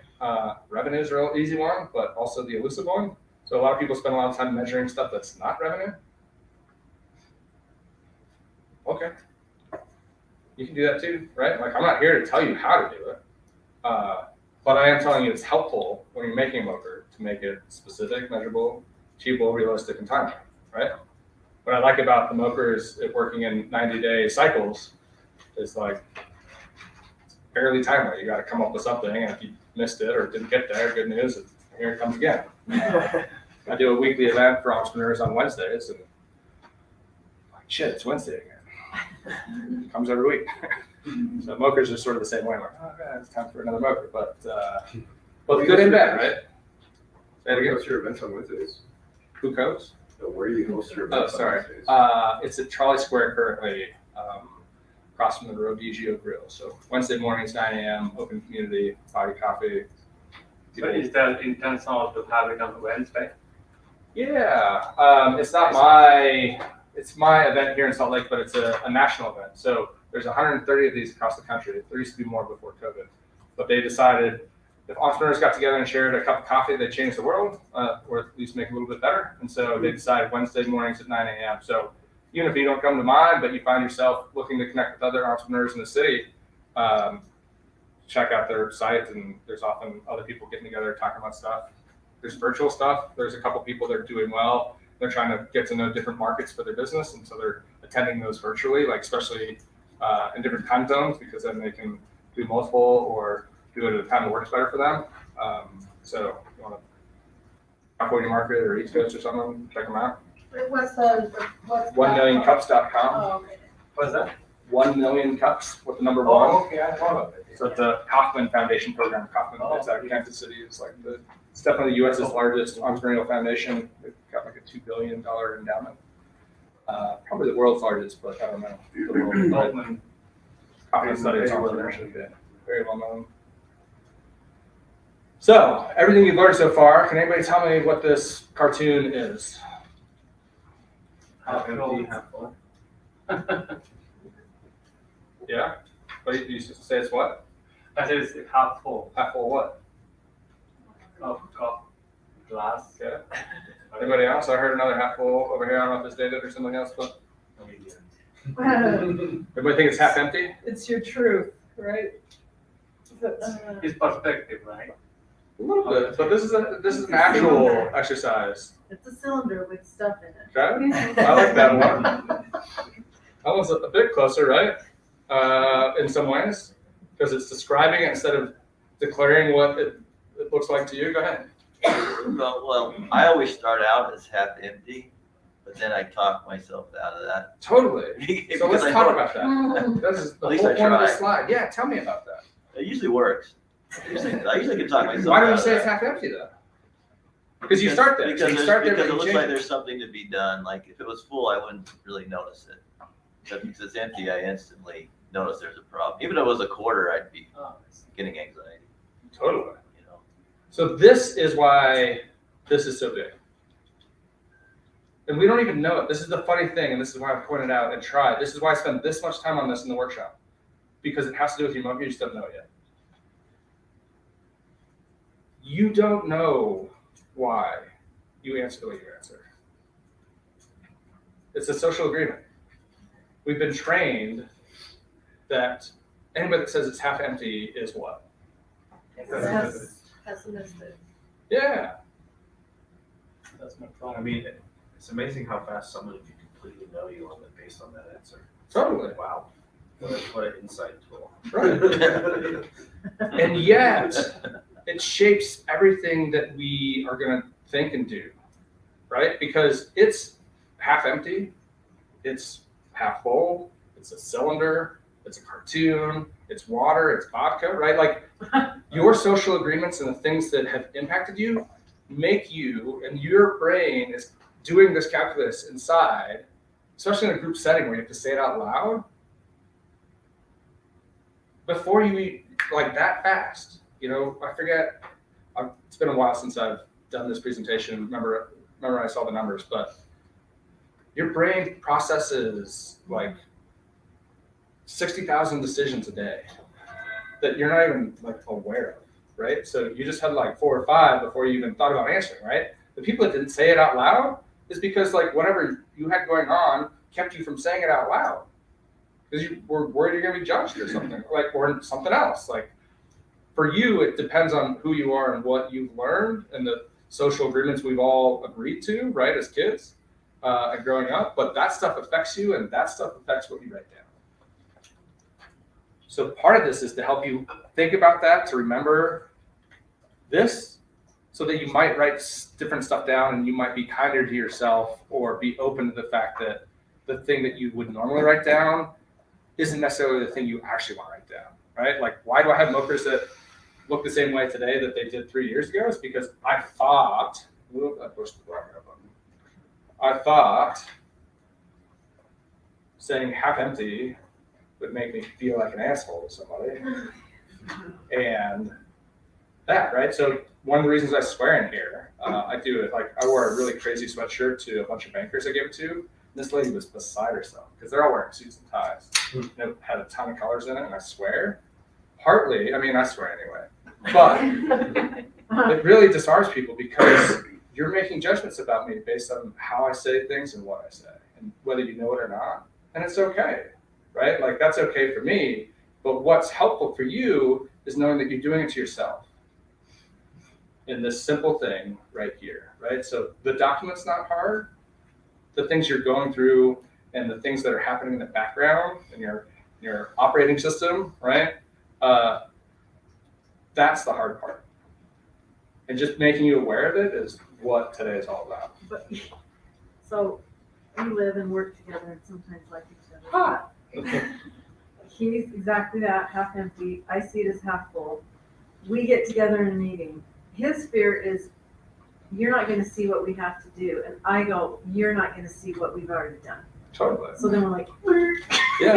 Speaker 3: Revenue is a real easy one, but also the elusive one. So a lot of people spend a lot of time measuring stuff that's not revenue. Okay. You can do that too, right? Like, I'm not here to tell you how to do it, but I am telling you it's helpful when you're making a MOKR to make it specific, measurable, achievable, realistic, and timely, right? What I like about the MOKR is it working in 90-day cycles is like, it's barely timely. You got to come up with something, and if you missed it or didn't get there, good news, here it comes again. I do a weekly event for entrepreneurs on Wednesdays, and like, shit, it's Wednesday again. It comes every week. So MOKRs are sort of the same way. I'm like, oh god, it's time for another MOKR, but good and bad, right? Say it again.
Speaker 6: What's your events on Wednesdays?
Speaker 3: Who codes?
Speaker 6: Where do you host your
Speaker 3: Oh,
Speaker 6: events on
Speaker 3: sorry.
Speaker 6: Wednesdays?
Speaker 3: It's at Trolley Square currently, across from the Rodizio Grill. So Wednesday mornings, 9 a.m., open community, body coffee.
Speaker 5: So is that intentional to have it on Wednesday?
Speaker 3: Yeah, it's my event here in Salt Lake, but it's a national event. So there's 130 of these across the country. There used to be more before COVID, but they decided if entrepreneurs got together and shared a cup of coffee, they'd change the world, or at least make it a little bit better. And so they decided Wednesday mornings at 9 a.m. So even if you don't come to mine, but you find yourself looking to connect with other entrepreneurs in the city, check out their site, and there's often other people getting together talking about stuff. There's virtual stuff. There's a couple people that are doing well. They're trying to get to know different markets for their business, and so they're attending those virtually, like especially in different time zones, because then they can do multiple or do it at a time that works better for them. So if you want to California market or East Coast or something, check them out.
Speaker 7: What's
Speaker 3: 1millioncups.com.
Speaker 7: Oh, okay.
Speaker 5: What's that?
Speaker 3: 1 million cups with the number one.
Speaker 5: Oh, okay, I follow it.
Speaker 3: So it's a Kauffman Foundation program. Kauffman, it's out of Kansas City. It's like it's definitely the U.S.'s largest entrepreneurial foundation. They've got like a $2 billion endowment. Probably the world's largest, but I don't know.
Speaker 5: Kauffman.
Speaker 3: Kauffman studies entrepreneurship. Yeah, very well known. So everything you've learned so far, can anybody tell me what this cartoon is?
Speaker 5: Half empty, half full.
Speaker 3: Yeah? But you say it's what?
Speaker 5: I said it's half full
Speaker 3: Half full what?
Speaker 5: of glass.
Speaker 3: Yeah. Anybody else? I heard another half full over here. I don't know if it's dated or something else, but everybody think it's half empty?
Speaker 4: It's your truth, right?
Speaker 5: His perspective, right?
Speaker 3: A little bit, but this is an actual exercise.
Speaker 7: It's a cylinder with stuff in it.
Speaker 3: Okay? I like that one. That one's a bit closer, right? In some ways, because it's describing it instead of declaring what it looks like to you. Go ahead.
Speaker 8: Well, I always start out as half empty, but then I talk myself out of that.
Speaker 3: Totally. So let's talk about that. This is the
Speaker 8: At least
Speaker 3: whole
Speaker 8: I
Speaker 3: point of the
Speaker 8: try.
Speaker 3: slide. Yeah, tell me about that.
Speaker 8: It usually works. I usually can talk myself
Speaker 3: Why
Speaker 8: out
Speaker 3: don't you
Speaker 8: of
Speaker 3: say it's
Speaker 8: that.
Speaker 3: half empty though? Because you start there. So you start there,
Speaker 8: Because
Speaker 3: but
Speaker 8: it
Speaker 3: you
Speaker 8: looks
Speaker 3: change
Speaker 8: like
Speaker 3: it.
Speaker 8: there's something to be done. Like if it was full, I wouldn't really notice it. But because it's empty, I instantly notice there's a problem. Even if it was a quarter, I'd be getting anxiety.
Speaker 3: Totally.
Speaker 8: You know.
Speaker 3: So this is why this is so big. And we don't even know it. This is the funny thing, and this is why I pointed out and tried. This is why I spent this much time on this in the workshop. Because it has to do with your MOKR, you just don't know it yet. You don't know why you answer the way you answer. It's a social agreement. we've been trained that anybody that says it's half empty is what?
Speaker 7: Pessimistic.
Speaker 3: Yeah.
Speaker 1: That's my thought. I mean, it's amazing how fast someone can completely know you on it based on that answer.
Speaker 3: Totally.
Speaker 1: Wow. What an insight tool.
Speaker 3: Right. And yet, it shapes everything that we are going to think and do, right? Because it's half empty, it's half full, it's a cylinder, it's a cartoon, it's water, it's vodka, right? Like your social agreements and the things that have impacted you make you, and your brain is doing this calculus inside, especially in a group setting where you have to say it out loud, before you eat like that fast. You know, I forget, it's been a while since I've done this presentation, remember I saw the numbers, but your brain processes like 60,000 decisions a day that you're not even like aware of, right? So you just had like 4 or 5 before you even thought about answering, right? The people that didn't say it out loud is because like whatever you had going on kept you from saying it out loud. Because you were worried you're gonna be judged or something, like, or something else. Like for you, it depends on who you are and what you've learned and the social agreements we've all agreed to, right, as kids and growing up. But that stuff affects you, and that stuff affects what you write down. So part of this is to help you think about that, to remember this, so that you might write different stuff down, and you might be kinder to yourself, or be open to the fact that the thing that you would normally write down isn't necessarily the thing you actually want to write down, right? Like, why do I have MOKRs that look the same way today that they did 3 years ago? It's because I thought, saying half empty would make me feel like an asshole to somebody. And that, right? So one of the reasons I swear in here, I do it, like, I wore a really crazy sweatshirt to a bunch of bankers I gave it to. This lady was beside herself because they're all wearing suits and ties. And it had a ton of colors in it, and I swear, partly, I mean, I swear anyway, but it really disarms people because you're making judgments about me based on how I say things and what I say, and whether you know it or not. And it's okay, right? Like, that's okay for me. But what's helpful for you is knowing that you're doing it to yourself in this simple thing right here, right? So the document's not hard. The things you're going through and the things that are happening in the background in your operating system, right? That's the hard part. And just making you aware of it is what today is all about.
Speaker 7: But, so we live and work together and sometimes like each other. He's exactly that, half empty. I see it as half full. We get together in a meeting. His fear is, you're not going to see what we have to do. And I go, you're not going to see what we've already done.
Speaker 3: Totally.
Speaker 7: So then we're like,
Speaker 3: Yeah.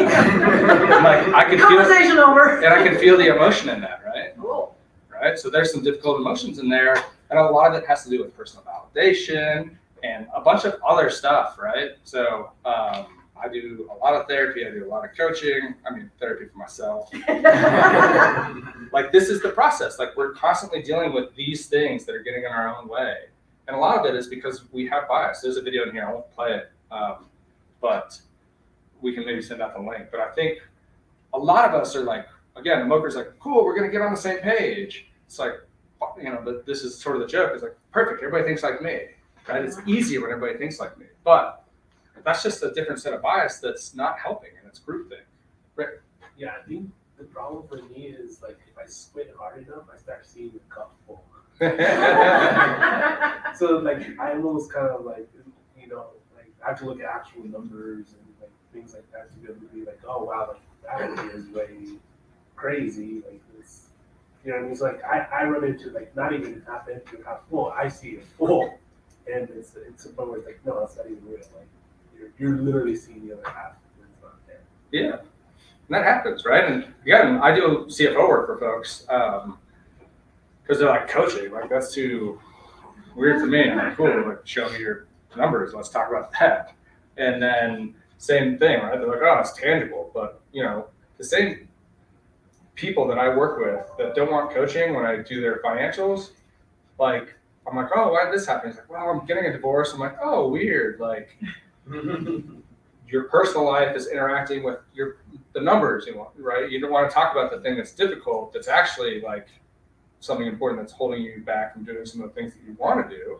Speaker 3: Like, I could feel,
Speaker 7: conversation over.
Speaker 3: and I can feel the emotion in that, right?
Speaker 7: Cool.
Speaker 3: Right? So there's some difficult emotions in there, and a lot of it has to do with personal validation and a bunch of other stuff, right? So I do a lot of therapy, I do a lot of coaching, I mean, therapy for myself. Like, this is the process. Like, we're constantly dealing with these things that are getting in our own way. And a lot of it is because we have bias. There's a video in here, I won't play it, but we can maybe send out the link. But I think a lot of us are like, again, the MOKR's like, cool, we're gonna get on the same page. It's like, you know, but this is sort of the joke. It's like, perfect, everybody thinks like me, right? It's easier when everybody thinks like me. But that's just a different set of bias that's not helping, and it's groupthink. Right?
Speaker 9: Yeah, I think the problem for me is, like, if I squint hard enough, I start seeing the cup full. So, like, I almost kind of like, you know, like, I have to look at actual numbers and like things like that to be able to be like, oh wow, like that idea is way crazy. Like this, you know what I mean? It's like I run into like not even half empty or half full. I see it full, and it's a point where it's like, no, that's not even real. Like you're literally seeing the other half when it's not there.
Speaker 3: Yeah, and that happens, right? And again, I do CFO work for folks because they're like, coaching, like, that's too weird for me. I'm like, cool, like, show me your numbers, let's talk about that. And then same thing, right? They're like, oh, it's tangible. But, you know, the same people that I work with that don't want coaching when I do their financials, like, I'm like, oh, why did this happen? He's like, well, I'm getting a divorce. I'm like, oh, weird. Like, your personal life is interacting with the numbers you want, right? You don't want to talk about the thing that's difficult, that's actually like something important that's holding you back from doing some of the things that you want to do.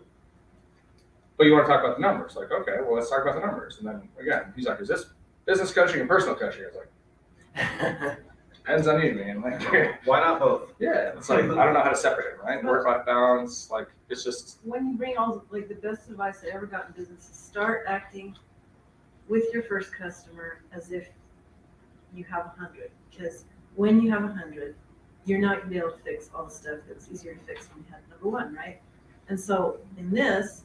Speaker 3: But you want to talk about the numbers. Like, okay, well, let's talk about the numbers. And then again, he's like, is this business coaching and personal coaching? I was like, depends on you, man. Like,
Speaker 1: Why not both?
Speaker 3: yeah, it's like, I don't know how to separate it, right? Work-life balance, like, it's just,
Speaker 7: When you bring all, like, the best advice I ever got in business is start acting with your first customer as if you have 100. Because when you have 100, you're not gonna be able to fix all the stuff that was easier to fix when you had number one, right? And so in this,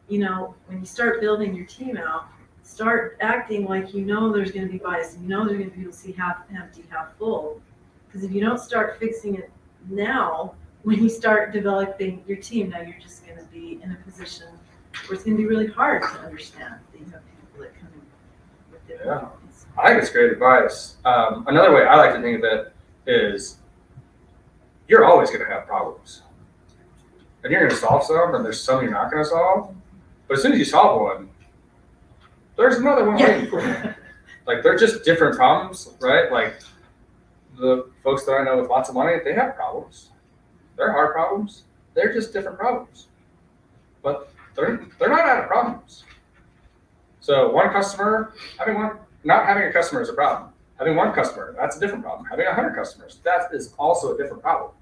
Speaker 7: you know, when you start building your team out, start acting like you know there's gonna be bias, and you know there's gonna be people see half empty, half full. Because if you don't start fixing it now, when you start developing your team, now you're just gonna be in a position where it's gonna be really hard to understand that you have people that come in with different things.
Speaker 3: I think it's great advice. Another way I like to think of it is you're always going to have problems. And you're going to solve some, and there's some you're not going to solve. But as soon as you solve one, there's another one waiting for you. Like, they're just different problems, right? Like, the folks that I know with lots of money, they have problems. They're hard problems. They're just different problems. But they're not out of problems. So one customer, not having a customer is a problem. Having one customer, that's a different problem. Having 100 customers, that is also a different problem.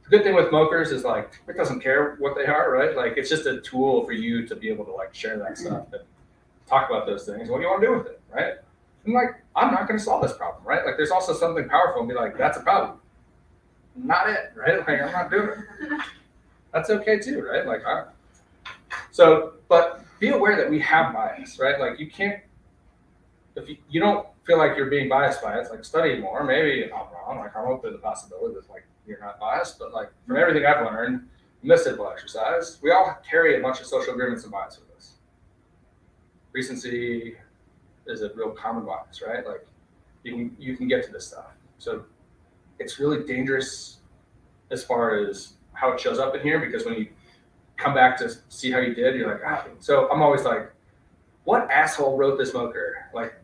Speaker 3: The good thing with MOKRs is like, it doesn't care what they are, right? Like, it's just a tool for you to be able to like share that stuff and talk about those things. What do you want to do with it, right? And like, I'm not going to solve this problem, right? Like, there's also something powerful and be like, that's a problem. Not it, right? Like, I'm not doing it. That's okay too, right? Like, but be aware that we have bias, right? Like, you can't, if you don't feel like you're being biased by it, it's like, study more. Maybe I'm wrong. Like, I'm open to the possibility that like you're not biased, but like from everything I've learned in this simple exercise, we all carry a bunch of social agreements and bias with us. Recency is a real common bias, right? Like, you can get to this stuff. So it's really dangerous as far as how it shows up in here, because when you come back to see how you did, you're like, ah. So I'm always like, what asshole wrote this MOKR? Like,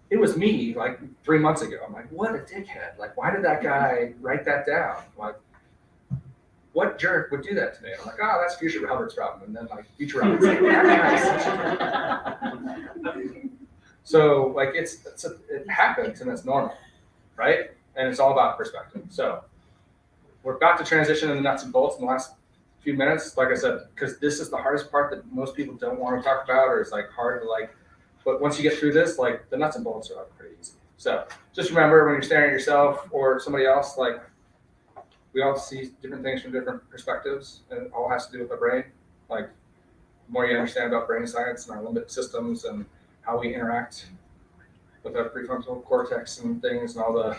Speaker 3: it was me like 3 months ago. I'm like, what a dickhead. Like, why did that guy write that down? Like, what jerk would do that to me? I'm like, oh, that's Future Robert's problem. And then like Future Robert's like, that guy's So like, it happens and it's normal, right? And it's all about perspective. So we're about to transition into nuts and bolts in the last few minutes. Like I said, because this is the hardest part that most people don't want to talk about, or it's like hard to like, but once you get through this, like the nuts and bolts are like pretty easy. So just remember, when you're staring at yourself or somebody else, like, we all see different things from different perspectives, and it all has to do with the brain. Like, the more you understand about brain science and our limbic systems and how we interact with our prefrontal cortex and things and all the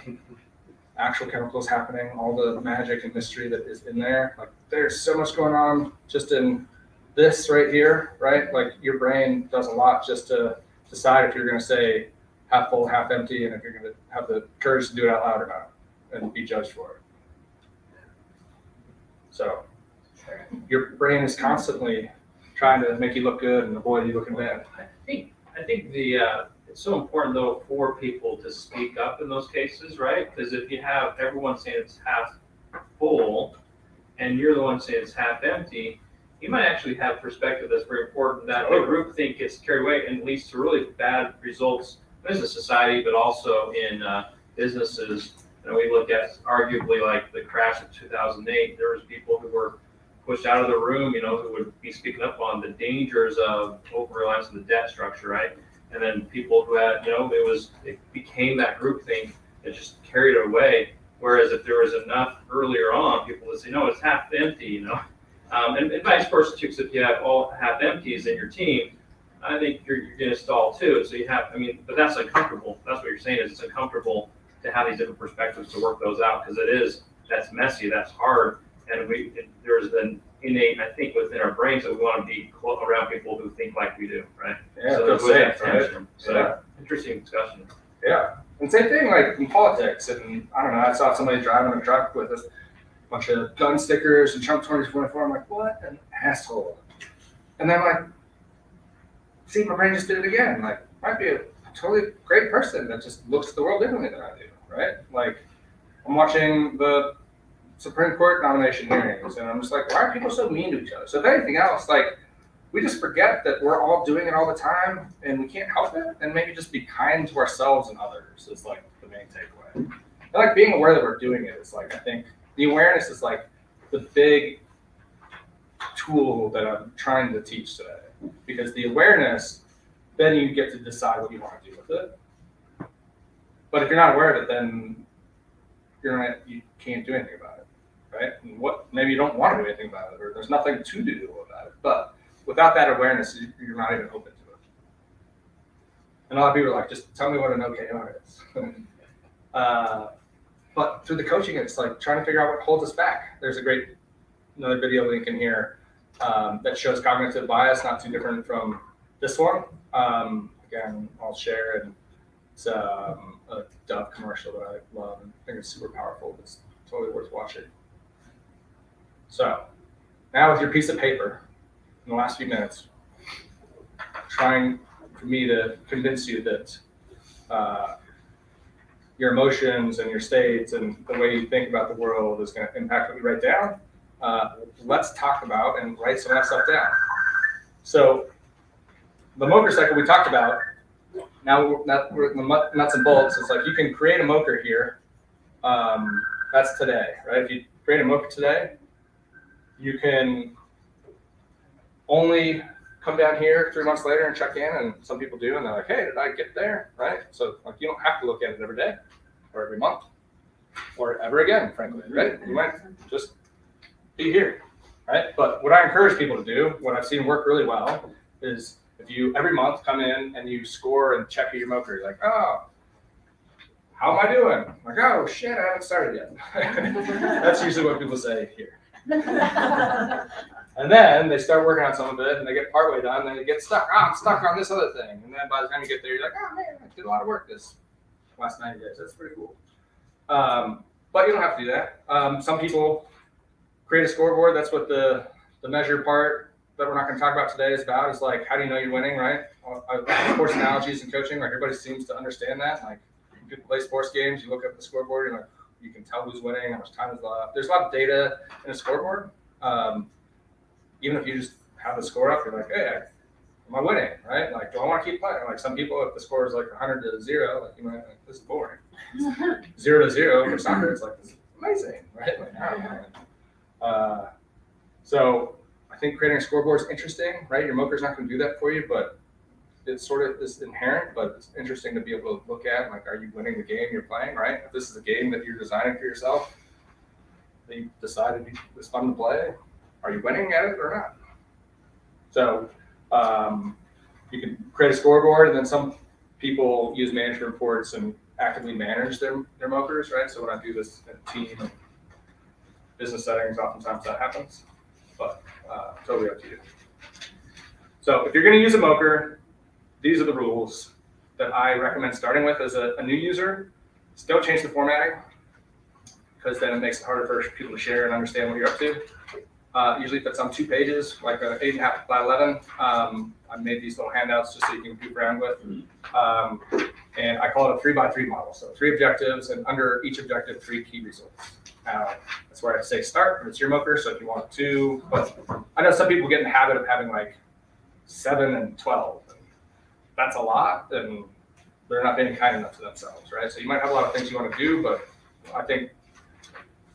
Speaker 3: actual chemicals happening, all the magic and mystery that is in there. Like, there's so much going on just in this right here, right? Like, your brain does a lot just to decide if you're going to say half full, half empty, and if you're going to have the courage to do it out loud or not and be judged for it. So your brain is constantly trying to make you look good and avoid you looking bad.
Speaker 5: I think it's so important though for people to speak up in those cases, right? Because if you have everyone saying it's half full and you're the one saying it's half empty, you might actually have perspective that's very important, that the group think gets carried away and leads to really bad results as a society, but also in businesses. You know, we look at arguably like the crash of 2008, there was people who were pushed out of the room, you know, who would be speaking up on the dangers of over-reliance on the debt structure, right? And then people who had, you know, it became that group thing that just carried it away. Whereas if there was enough earlier on, people would say, no, it's half empty, you know. And vice versa too, because if you have all half empties in your team, I think you're going to stall too. So you have, but that's uncomfortable. That's what you're saying, is it's uncomfortable to have these different perspectives to work those out, because that's messy, that's hard. And there's an innate, I think, within our brains that we want to be around people who think like we do, right?
Speaker 3: Yeah,
Speaker 5: so there's that tension.
Speaker 3: Right?
Speaker 5: So
Speaker 3: yeah.
Speaker 5: Interesting discussion.
Speaker 3: Yeah. And same thing like in politics. And I don't know, I saw somebody driving a truck with a bunch of gun stickers and Trump 2024. I'm like, what an asshole. And then like, see, my brain just did it again. Like, might be a totally great person that just looks at the world differently than I do, right? Like, I'm watching the Supreme Court nomination hearings, and I'm just like, why are people so mean to each other? So if anything else, like, we just forget that we're all doing it all the time, and we can't help it, and maybe just be kind to ourselves and others is like the main takeaway. And like being aware that we're doing it is like, I think the awareness is like the big tool that I'm trying to teach today. Because the awareness, then you get to decide what you want to do with it. But if you're not aware of it, then you can't do anything about it, right? And maybe you don't want to do anything about it, or there's nothing to do about it. But without that awareness, you're not even open to it. And a lot of people are like, just tell me what an OKR is. But through the coaching, it's like trying to figure out what holds us back. There's another video link in here that shows cognitive bias, not too different from this one. Again, I'll share, and it's a Dove commercial that I love and I think it's super powerful. It's totally worth watching. So now with your piece of paper, in the last few minutes, trying for me to convince you that your emotions and your states and the way you think about the world is going to impact what you write down. Let's talk about and write some of that stuff down. So the MOKR cycle we talked about, now we're in the nuts and bolts. It's like you can create a MOKR here. That's today, right? If you create a MOKR today, you can only come down here 3 months later and check in, and some people do, and they're like, hey, did I get there, right? So like you don't have to look at it every day or every month or ever again, frankly, right? You might just be here, right? But what I encourage people to do, what I've seen work really well, is if you every month come in and you score and check your MOKR, you're like, oh, how am I doing? I'm like, oh shit, I haven't started yet. That's usually what people say here. And then they start working on some of it and they get partway done and they get stuck. Oh, I'm stuck on this other thing. And then by the time you get there, you're like, oh man, I did a lot of work this last 90 days. That's pretty cool. But you don't have to do that. Some people create a scoreboard. That's what the measure part that we're not going to talk about today is about, is like, how do you know you're winning, right? Sports analogies and coaching, like everybody seems to understand that. Like when people play sports games, you look up the scoreboard and like, you can tell who's winning, how much time is left. There's a lot of data in a scoreboard. Even if you just have the score up, you're like, hey, am I winning, right? Like, do I want to keep playing? Like some people, if the score is like 100-0, like you might think, this is boring. 0-0 for soccer, it's like, this is amazing, right? Like, I don't know. So I think creating a scoreboard is interesting, right? Your MOKR is not going to do that for you, but it's sort of this inherent, but it's interesting to be able to look at, like, are you winning the game you're playing, right? If this is a game that you're designing for yourself, that you decided it's fun to play, are you winning at it or not? So you can create a scoreboard, and then some people use management reports and actively manage their MOKRs, right? So when I do this in a team and business settings, oftentimes that happens, but totally up to you. So if you're going to use a MOKR, these are the rules that I recommend starting with as a new user. Just don't change the formatting, because then it makes it harder for people to share and understand what you're up to. Usually if it's on 2 pages, like an 8.5 by 11, I made these little handouts just so you can goof around with. And I call it a 3x3 model. So 3 objectives, and under each objective, 3 key results. That's where I say start, and it's your MOKR, so if you want 2, but I know some people get in the habit of having like 7 and 12. That's a lot, and they're not being kind enough to themselves, right? So you might have a lot of things you want to do, but I think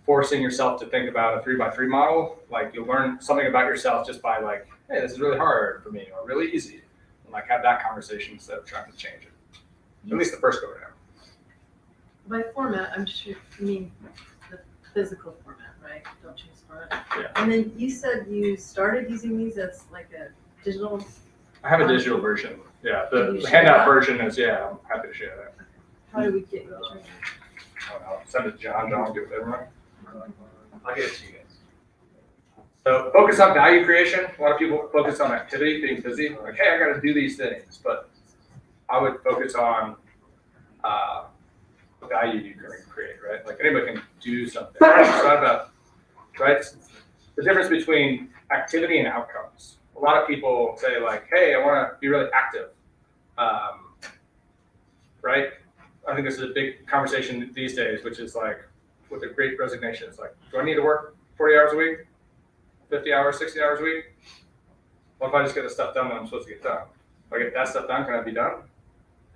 Speaker 3: forcing yourself to think about a 3x3 model, like you'll learn something about yourself just by like, hey, this is really hard for me, or really easy, and like have that conversation instead of trying to change it. At least the first go around.
Speaker 7: By format, I'm sure you mean the physical format, right? Don't change the format.
Speaker 3: Yeah.
Speaker 7: And then you said you started using these as like a digital.
Speaker 3: I have a digital version. Yeah,
Speaker 7: Can you
Speaker 3: the
Speaker 7: share
Speaker 3: handout
Speaker 7: that?
Speaker 3: version is, yeah, I'm happy to share that.
Speaker 7: How do we get you?
Speaker 3: I'll send it to John. John will do it with everyone.
Speaker 1: I'll get it to you guys.
Speaker 3: So focus on value creation. A lot of people focus on activity, being busy. Like, hey, I got to do these things. But I would focus on the value you can create, right? Like anybody can do something. It's not about, right? The difference between activity and outcomes. a lot of people say like, hey, I want to be really active, right? I think this is a big conversation these days, which is like with the great resignation. It's like, do I need to work 40 hours a week, 50 hours, 60 hours a week? What if I just get the stuff done that I'm supposed to get done? If I get that stuff done, can I be done?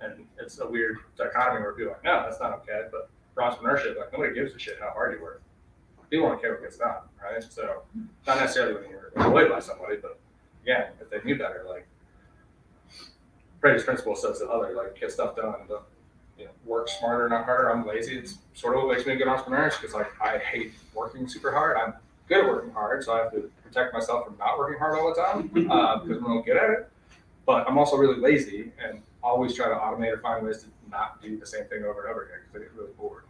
Speaker 3: And it's a weird dichotomy where people are like, no, that's not okay. But for entrepreneurship, like nobody gives a shit how hard you work. People want to care what gets done, right? So not necessarily when you're employed by somebody, but again, if they knew better, like Brady's principle says that other, like get stuff done, don't, work smarter, not harder. I'm lazy. It's sort of what makes me a good entrepreneur because like I hate working super hard. I'm good at working hard, so I have to protect myself from not working hard all the time because I'm really good at it. But I'm also really lazy and always try to automate or find ways to not do the same thing over and over again because I get really bored.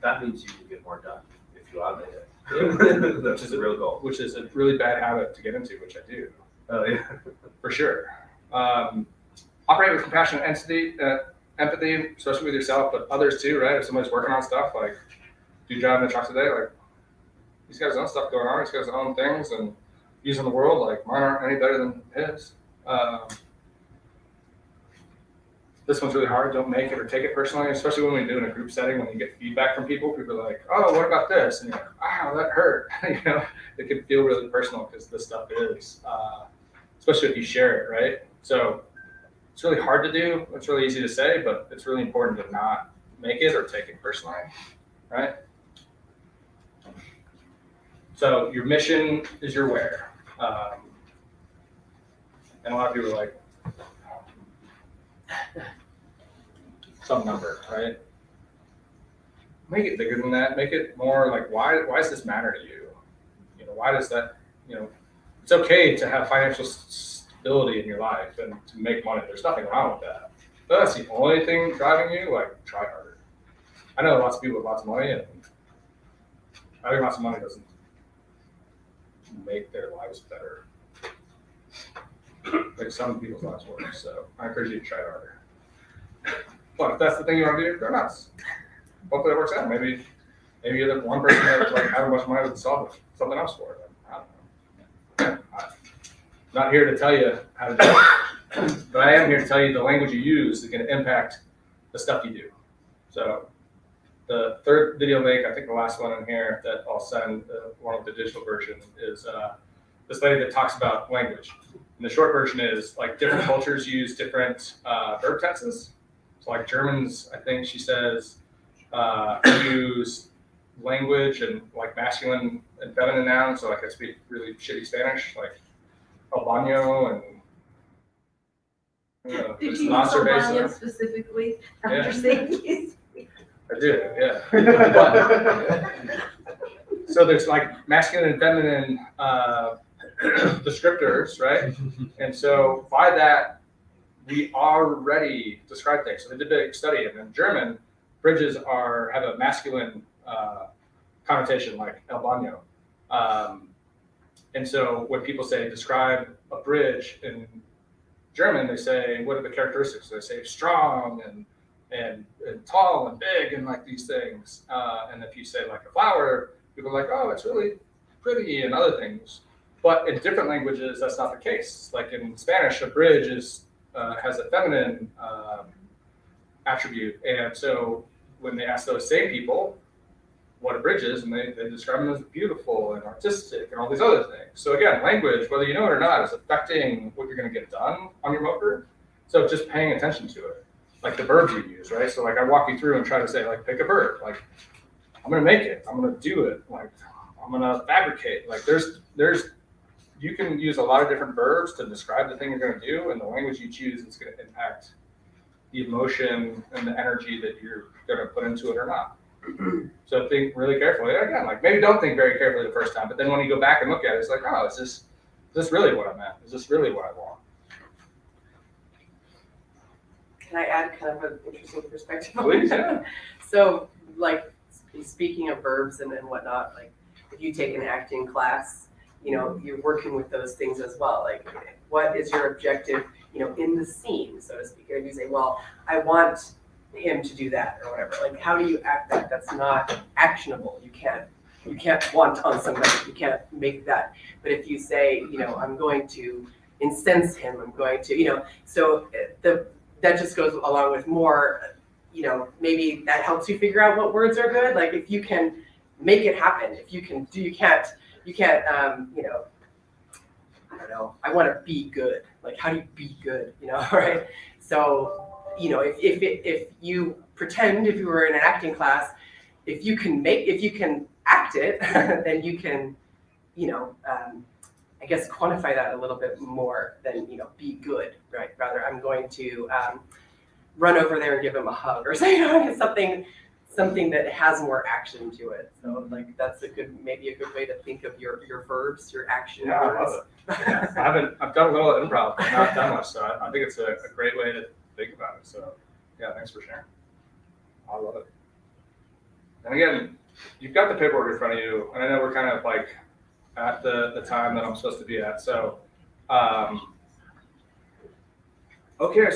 Speaker 1: That means you can get more done if you automate it. That's just a real goal.
Speaker 3: Which is a really bad habit to get into, which I do.
Speaker 1: Oh, yeah.
Speaker 3: For sure. Operate with compassion and empathy, especially with yourself, but others too, right? If somebody's working on stuff, like, dude driving the truck today, like, he's got his own stuff going on, he's got his own things, and views in the world, like, mine aren't any better than his. This one's really hard. Don't make it or take it personally, especially when we do in a group setting, when you get feedback from people are like, oh, what about this? And you're like, wow, that hurt. It can feel really personal because this stuff is, especially if you share it, right? So it's really hard to do. It's really easy to say, but it's really important to not make it or take it personally, right? So your mission is your where. And a lot of people are like, some number, right? Make it bigger than that. Make it more like, why does this matter to you? Why does that, it's okay to have financial stability in your life and to make money. There's nothing wrong with that. But that's the only thing driving you, like, try harder. I know lots of people with lots of money, and having lots of money doesn't make their lives better. Like some people's lives work, so I encourage you to try harder. But if that's the thing you want to do, go nuts. Hopefully it works out. Maybe you're the one person that's like having much money to solve something else for it. I don't know. I'm not here to tell you how to do it, but I am here to tell you the language you use is going to impact the stuff you do. So the third video link, I think the last one in here that I'll send, one of the digital version, is this lady that talks about language. And the short version is like different cultures use different verb tenses. So like Germans, I think she says, use language and like masculine and feminine nouns. So like I speak really shitty Spanish, like el baño and
Speaker 7: Did you use
Speaker 3: monster
Speaker 7: Albania specifically after saying these?
Speaker 3: I do, yeah. But, so there's like masculine and feminine descriptors, right? And so by that, we already describe things. So they did a big study, and in German, bridges have a masculine connotation, like el baño. And so when people say describe a bridge in German, they say, what are the characteristics? They say strong and tall and big and like these things. And if you say like a flower, people are like, oh, it's really pretty and other things. But in different languages, that's not the case. Like in Spanish, a bridge has a feminine attribute. And so when they ask those same people what a bridge is, and they describe them as beautiful and artistic and all these other things. So again, language, whether you know it or not, is affecting what you're going to get done on your MOKR. So just paying attention to it, like the verbs you use, right? So like I walk you through and try to say, like, pick a verb. Like, I'm going to make it. I'm going to do it. Like, I'm going to fabricate. Like you can use a lot of different verbs to describe the thing you're going to do, and the language you choose is going to impact the emotion and the energy that you're going to put into it or not. So think really carefully. Again, like maybe don't think very carefully the first time, but then when you go back and look at it, it's like, oh, is this really what I meant? Is this really what I want?
Speaker 4: Can I add kind of an interesting perspective?
Speaker 3: Please, yeah.
Speaker 4: So, like, speaking of verbs and whatnot, like, if you take an acting class, you're working with those things as well. Like, what is your objective, in the scene, so to speak? If you say, well, I want him to do that or whatever, like, how do you act that? That's not actionable. You can't You can't want on somebody, you can't make that. But if you say, I'm going to incense him, I'm going to, so that just goes along with more, maybe that helps you figure out what words are good. Like if you can make it happen, if you can do, you can't, I don't know, I want to be good. Like, how do you be good, right? So, if you pretend, if you were in an acting class, if you can act it, then you can, I guess quantify that a little bit more than, be good, right? Rather, I'm going to run over there and give him a hug or something that has more action to it. So like that's maybe a good way to think of your verbs, your action
Speaker 3: Yeah, I
Speaker 4: words.
Speaker 3: love it. I've done a little improv, but not done much, so I think it's a great way to think about it. So yeah, thanks for sharing. I love it. And again, you've got the paperwork in front of you, and I know we're kind of like at the time that I'm supposed to be at. So OKRs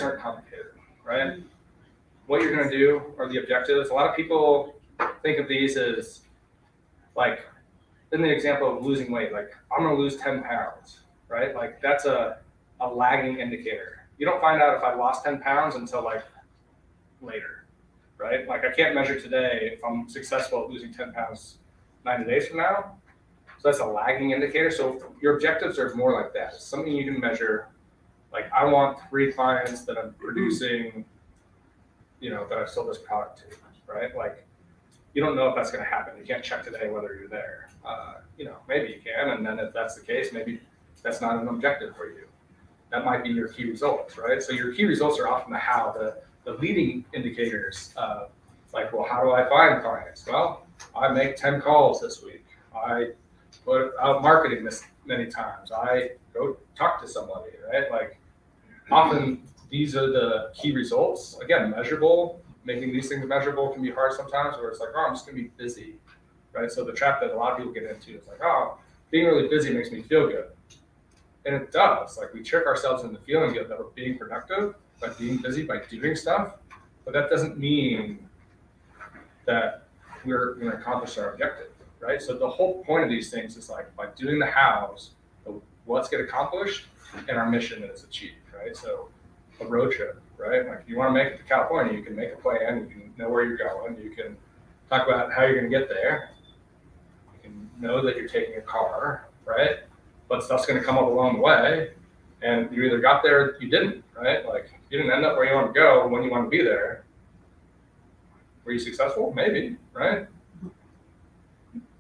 Speaker 3: aren't complicated, right? What you're going to do are the objectives. A lot of people think of these as like, in the example of losing weight, like I'm going to lose 10 pounds, right? Like that's a lagging indicator. You don't find out if I lost 10 pounds until like later, right? Like I can't measure today if I'm successful at losing 10 pounds 90 days from now. So that's a lagging indicator. So your objectives are more like that. It's something you can measure. Like I want 3 clients that I'm producing, that I've sold this product to, right? Like you don't know if that's going to happen. You can't check today whether you're there. Maybe you can, and then if that's the case, maybe that's not an objective for you. That might be your key results, right? So your key results are often the how, the leading indicators. Like, well, how do I find clients? Well, I make 10 calls this week. I put out marketing this many times. I go talk to somebody, right? Like often these are the key results. Again, measurable. Making these things measurable can be hard sometimes, where it's like, oh, I'm just going to be busy, right? So the trap that a lot of people get into is like, oh, being really busy makes me feel good. And it does. Like we trick ourselves into feeling good that we're being productive by being busy, by doing stuff. But that doesn't mean that we're going to accomplish our objective, right? So the whole point of these things is like by doing the hows, the what's get accomplished, and our mission is achieved, right? So a road trip, right? Like if you want to make it to California, you can make a plan, you can know where you're going, you can talk about how you're going to get there, you can know that you're taking a car, right? But stuff's going to come up along the way, and you either got there or you didn't, right? Like you didn't end up where you want to go when you want to be there. Were you successful? Maybe, right?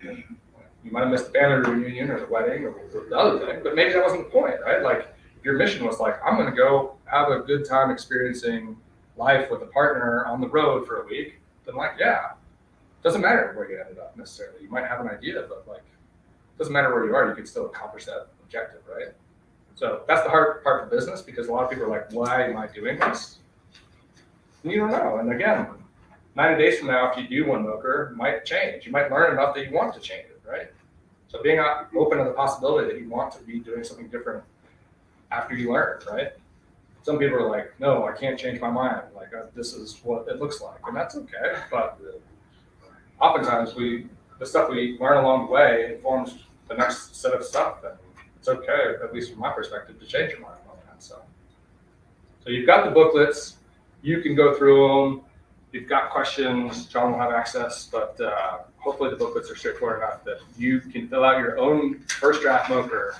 Speaker 3: You might have missed the family reunion or the wedding or the other thing, but maybe that wasn't the point, right? Like your mission was like, I'm going to go have a good time experiencing life with a partner on the road for a week. Then like, yeah, doesn't matter where you ended up necessarily. You might have an idea, but like, doesn't matter where you are, you can still accomplish that objective, right? So that's the hard part for business because a lot of people are like, why am I doing this? And you don't know. And again, 90 days from now, if you do one MOKR, it might change. You might learn enough that you want to change it, right? So being open to the possibility that you want to be doing something different after you learn, right? Some people are like, no, I can't change my mind. Like this is what it looks like, and that's okay. But oftentimes the stuff we learn along the way informs the next set of stuff, and it's okay, at least from my perspective, to change your mind on that. So you've got the booklets, you can go through them. You've got questions, John will have access, but hopefully the booklets are straightforward enough that you can fill out your own first draft MOKR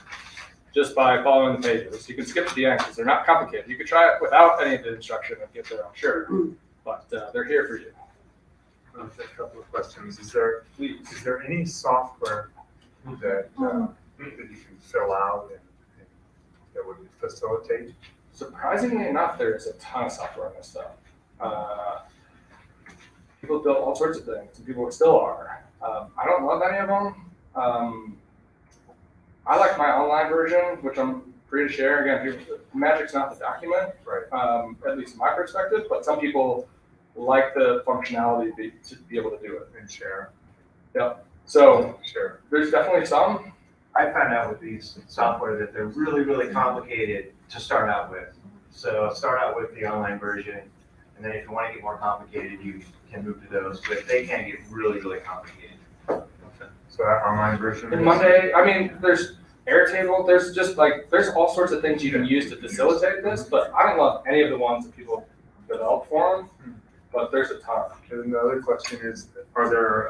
Speaker 3: just by following the pages. You can skip to the end because they're not complicated. You could try it without any of the instruction and get there, I'm sure, but they're here for you.
Speaker 10: A couple of questions. Is there any software that you can fill out and that would facilitate?
Speaker 3: Surprisingly enough, there is a ton of software on this stuff. People built all sorts of things, and people still are. I don't love any of them. I like my online version, which I'm free to share. Again, Magic's not the document,
Speaker 10: Right.
Speaker 3: At least in my perspective, but some people like the functionality to be able to do it.
Speaker 10: And share.
Speaker 3: Yep. So
Speaker 10: Share.
Speaker 3: there's definitely some.
Speaker 11: I found out with these software that they're really, really complicated to start out with. So start out with the online version, and then if you want to get more complicated, you can move to those, but they can get really, really complicated.
Speaker 10: So that online version.
Speaker 3: And
Speaker 10: is-
Speaker 3: Monday, I mean, there's Airtable, there's just like, there's all sorts of things you can use to facilitate this, but I don't love any of the ones that people develop for them, but there's a ton.
Speaker 10: And then the other question is, are there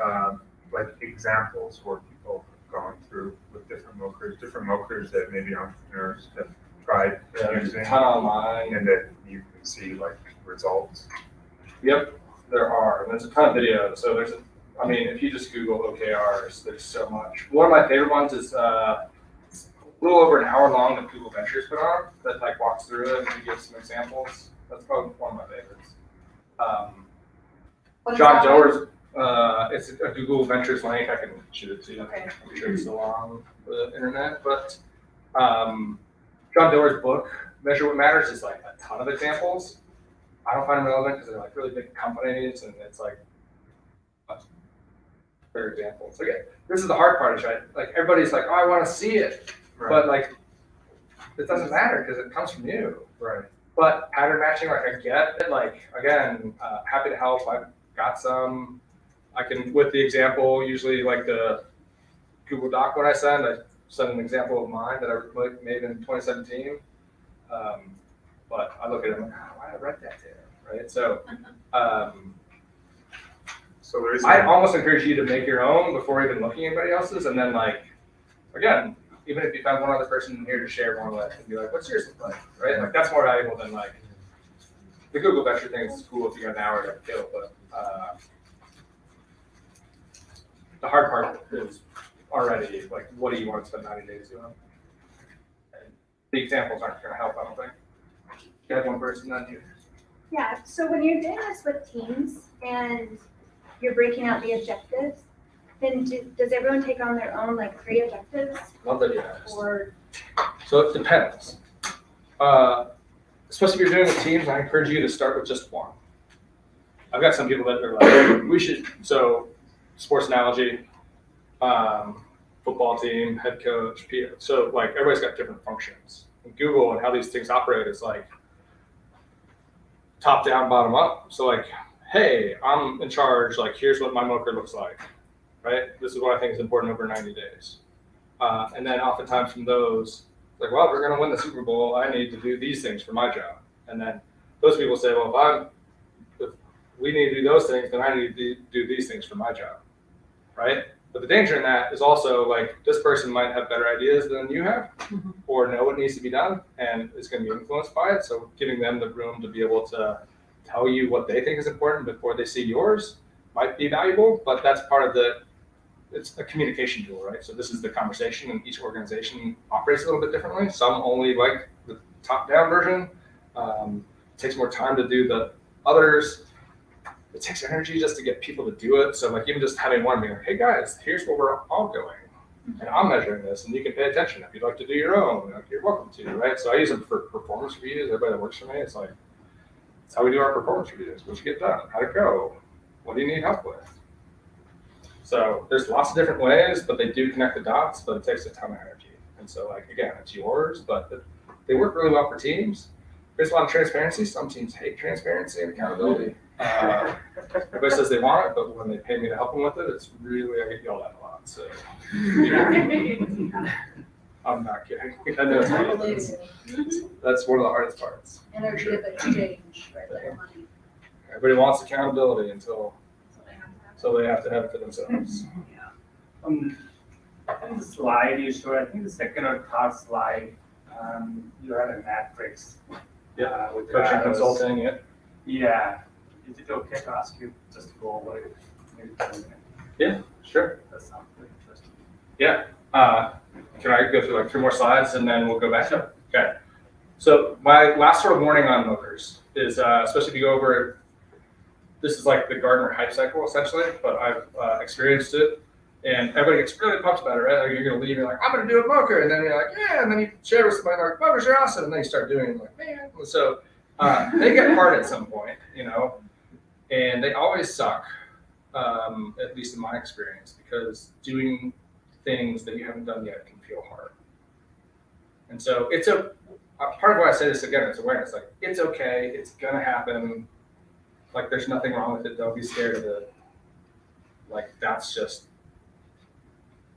Speaker 10: like examples where people have gone through with different MOKRs that maybe entrepreneurs have tried
Speaker 3: Yeah, there's a
Speaker 10: using,
Speaker 3: ton online.
Speaker 10: and that you can see like results?
Speaker 3: Yep, there are, and there's a ton of videos, so there's, I mean, if you just Google OKRs, there's so much. One of my favorite ones is a little over an hour long that Google Ventures put on, that like walks through it and gives some examples. That's probably one of my favorites.
Speaker 12: What is
Speaker 3: John
Speaker 12: that?
Speaker 3: Doerr's, it's a Google Ventures link, I can shoot it to you.
Speaker 12: Okay.
Speaker 3: I'm sure it's still on the internet, but John Doerr's book, Measure What Matters, is like a ton of examples. I don't find them relevant because they're like really big companies and it's like, for example, it's like, this is the hard part, is right? Like everybody's like, oh, I want to see it, but like, it doesn't matter because it comes from you.
Speaker 10: Right.
Speaker 3: But pattern matching, like I get it, like again, happy to help. I've got some, I can, with the example, usually like the Google Doc when I send an example of mine that I made in 2017. But I look at it and I'm like, oh, why did I write that there, right? So
Speaker 10: So there is.
Speaker 3: I almost encourage you to make your own before even looking at anybody else's, and then like, again, even if you find one other person in here to share one with, and be like, what's yours look like, right? Like that's more valuable than like, the Google Venture thing is cool if you got an hour to kill, but the hard part is already like, what do you want to spend 90 days doing? And the examples aren't gonna help, I don't think. You have one person, then you.
Speaker 12: Yeah, so when you're doing this with teams and you're breaking out the objectives, then does everyone take on their own like 3 objectives?
Speaker 3: Love that you asked.
Speaker 12: Or
Speaker 3: So it depends. Especially if you're doing with teams, I encourage you to start with just one. I've got some people that are like, we should, so sports analogy, football team, head coach, PO. So like everybody's got different functions. And Google and how these things operate is like top down, bottom up. So like, hey, I'm in charge, like here's what my MOKR looks like, right? This is what I think is important over 90 days. And then oftentimes from those, like, well, if we're going to win the Super Bowl, I need to do these things for my job. And then those people say, well, if we need to do those things, then I need to do these things for my job, right? But the danger in that is also like this person might have better ideas than you have, or know what needs to be done, and is going to be influenced by it. So giving them the room to be able to tell you what they think is important before they see yours might be valuable, but that's part of it's a communication tool, right? So this is the conversation, and each organization operates a little bit differently. Some only like the top-down version. It takes more time to do the others. It takes energy just to get people to do it. So like even just having one being like, hey guys, here's where we're all going. And I'm measuring this, and you can pay attention. If you'd like to do your own, like, you're welcome to, right? So I use them for performance reviews. Everybody that works for me, it's like, it's how we do our performance reviews. What'd you get done? How'd it go? What do you need help with? So there's lots of different ways, but they do connect the dots, but it takes a ton of energy. And so like, again, it's yours, but they work really well for teams. There's a lot of transparency. Some teams hate transparency and accountability. Everybody says they want it, but when they pay me to help them with it, it's really, I get yelled at a lot. So I'm not kidding. I know it's hard. That's one of the hardest parts.
Speaker 12: energy of exchange, right there, money.
Speaker 3: Everybody wants accountability until they have to have it for themselves.
Speaker 5: I think the slide you showed, I think the second or third slide, you had a matrix.
Speaker 3: Yeah,
Speaker 5: with
Speaker 3: coaching,
Speaker 5: arrows.
Speaker 3: consulting, yeah.
Speaker 5: Yeah. Is it okay to ask you just to go over it? Maybe 10 minutes?
Speaker 3: Yeah, sure.
Speaker 5: That sounds pretty interesting.
Speaker 3: Yeah. Can I go through like 3 more slides and then we'll go back?
Speaker 5: Sure.
Speaker 3: Okay. So my last sort of warning on MOKRs is, especially if you go over, this is like the Gartner hype cycle essentially, but I've experienced it. And everybody gets really pumped about it, right? Like you're going to leave, you're like, I'm going to do a MOKR. And then you're like, yeah. And then you share with somebody like, MOKRs are awesome. And then you start doing it, like, man. So they get hard at some point, you know, and they always suck, at least in my experience, because doing things that you haven't done yet can feel hard. And so it's part of why I say this again, it's awareness. Like, it's okay. It's going to happen. Like, there's nothing wrong with it. Don't be scared of it. Like, that's just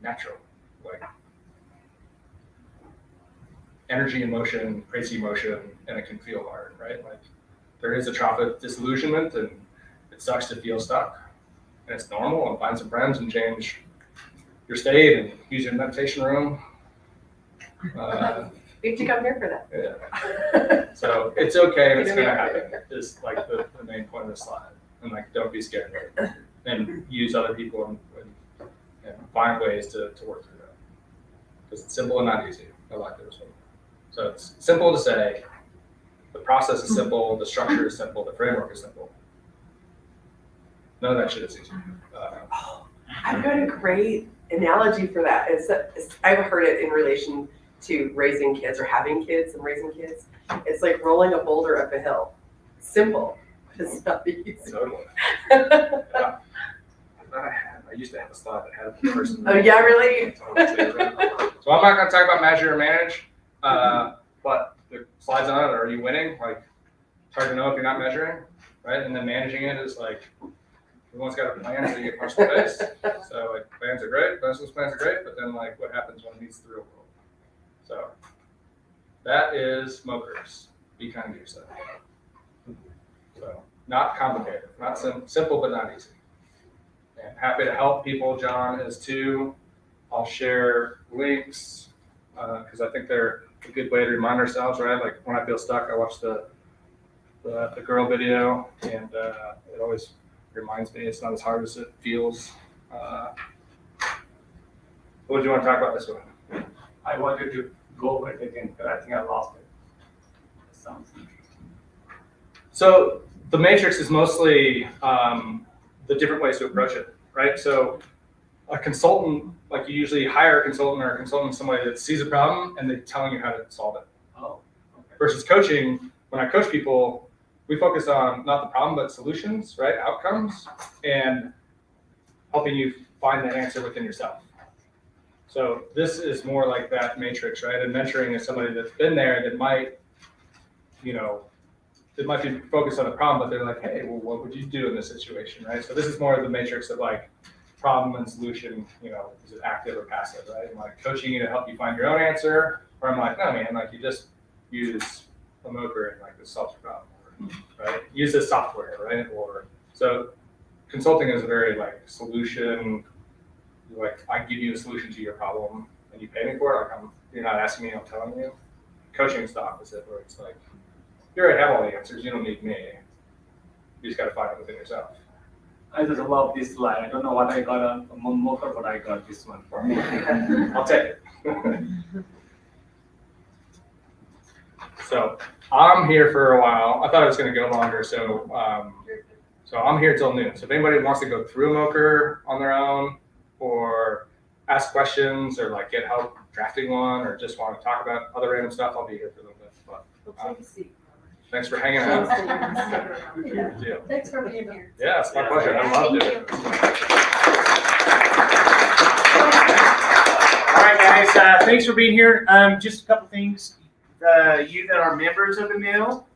Speaker 3: natural, like energy and motion, crazy motion, and it can feel hard, right? Like there is a trough of disillusionment, and it sucks to feel stuck, and it's normal. And find some friends and change your state and use your meditation room.
Speaker 4: Where'd you come here for that?
Speaker 3: Yeah. So it's okay and it's gonna happen. Is like the main point of the slide. And like, don't be scared, and use other people and find ways to work through that. Because it's simple and not easy. I like this one. So it's simple to say, the process is simple, the structure is simple, the framework is simple. None of that shit is easy.
Speaker 4: I've got a great analogy for that. I've heard it in relation to raising kids or having kids and raising kids. It's like rolling a boulder up a hill. Simple. It's not easy.
Speaker 3: Totally. Yeah. I used to have a slide that had a person.
Speaker 4: Oh yeah, really?
Speaker 3: So I'm not gonna talk about measure or manage, but the slides on it, are you winning? Like, it's hard to know if you're not measuring, right? And then managing it is like, everyone's got a plan, so you get punched in the face. So like, plans are great, business plans are great, but then like, what happens when it meets the real world? So that is MOKRs. Be kind to yourself. So not complicated, not simple, but not easy. And happy to help people. John is too. I'll share links because I think they're a good way to remind ourselves, right? Like when I feel stuck, I watch the girl video, and it always reminds me it's not as hard as it feels. What would you want to talk about this one?
Speaker 5: I wanted to go over it again, but I think I lost it. Sounds interesting.
Speaker 3: So the matrix is mostly the different ways to approach it, right? So a consultant, like you usually hire a consultant or a consultant, somebody that sees a problem and they're telling you how to solve it.
Speaker 5: Oh, okay.
Speaker 3: Versus coaching, when I coach people, we focus on not the problem, but solutions, right? Outcomes, and helping you find the answer within yourself. So this is more like that matrix, right? And mentoring is somebody that's been there that might, they might be focused on the problem, but they're like, hey, well, what would you do in this situation, right? So this is more of the matrix of like problem and solution, is it active or passive, right? I'm like coaching you to help you find your own answer, or I'm like, no, man, like you just use a MOKR and like this solves your problem, right? Use this software, right? Or so consulting is a very like solution, like I give you a solution to your problem and you pay me for it. Like you're not asking me, I'm telling you. Coaching is the opposite, where it's like, you already have all the answers. You don't need me. You just got to find it within yourself.
Speaker 5: I just love this slide. I don't know what I got on MOKR, but I got this one for me.
Speaker 3: I'll take it. So I'm here for a while. I thought it was going to go longer, so I'm here till noon. So if anybody wants to go through a MOKR on their own, or ask questions, or like get help drafting one, or just want to talk about other random stuff, I'll be here for a little bit. But
Speaker 7: Take a seat.
Speaker 3: thanks for hanging out.
Speaker 7: Yeah. Thanks for being here.
Speaker 3: Yeah, it's my pleasure. I loved it.
Speaker 2: All right, guys, thanks for being here. Just a couple things. You that are members of the mill,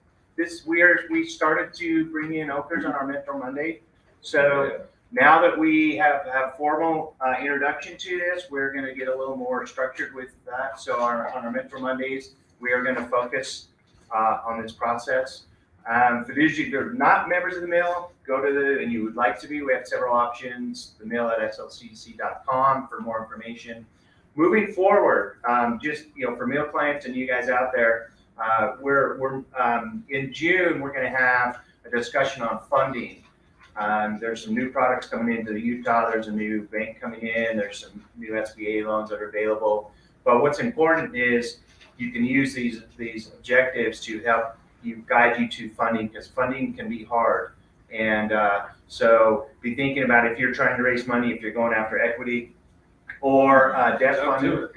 Speaker 2: we started to bring in MOKRs on our Mentor Monday. So now that we have formal introduction to this, we're going to get a little more structured with that. So on our Mentor Mondays, we are going to focus on this process. For those of you that are not members of the mill, and you would like to be, we have several options, the mill at slcc.com for more information. Moving forward, just for mill clients and you guys out there, we're in June, we're going to have a discussion on funding. There's some new products coming into Utah. There's a new bank coming in. There's some new SBA loans that are available. But what's important is you can use these objectives to help you guide you to funding, because funding can be hard. And so be thinking about if you're trying to raise money, if you're going after equity or debt funding.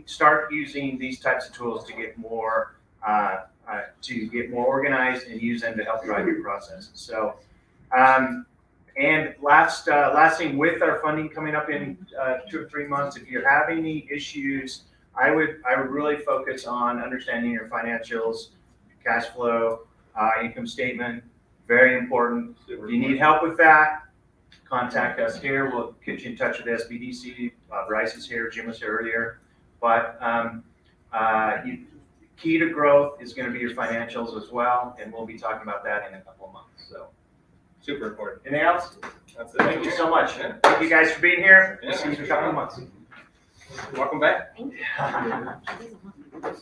Speaker 2: Start using these types of tools to get more organized and use them to help drive your process. So, and last thing, with our funding coming up in 2 or 3 months, if you're having any issues, I would really focus on understanding your financials, cash flow, income statement, very important. If you need help with that, contact us here. We'll get you in touch with SBDC. Bryce is here, Jim was here earlier. But key to growth is going to be your financials as well, and we'll be talking about that in a couple of months. So,
Speaker 3: Super important.
Speaker 2: anything else?
Speaker 3: That's it.
Speaker 2: Thank you so much.
Speaker 3: Yeah.
Speaker 2: Thank you guys for being here.
Speaker 3: Yeah.
Speaker 2: See you in a couple of months.
Speaker 3: Welcome back.
Speaker 12: Thank you.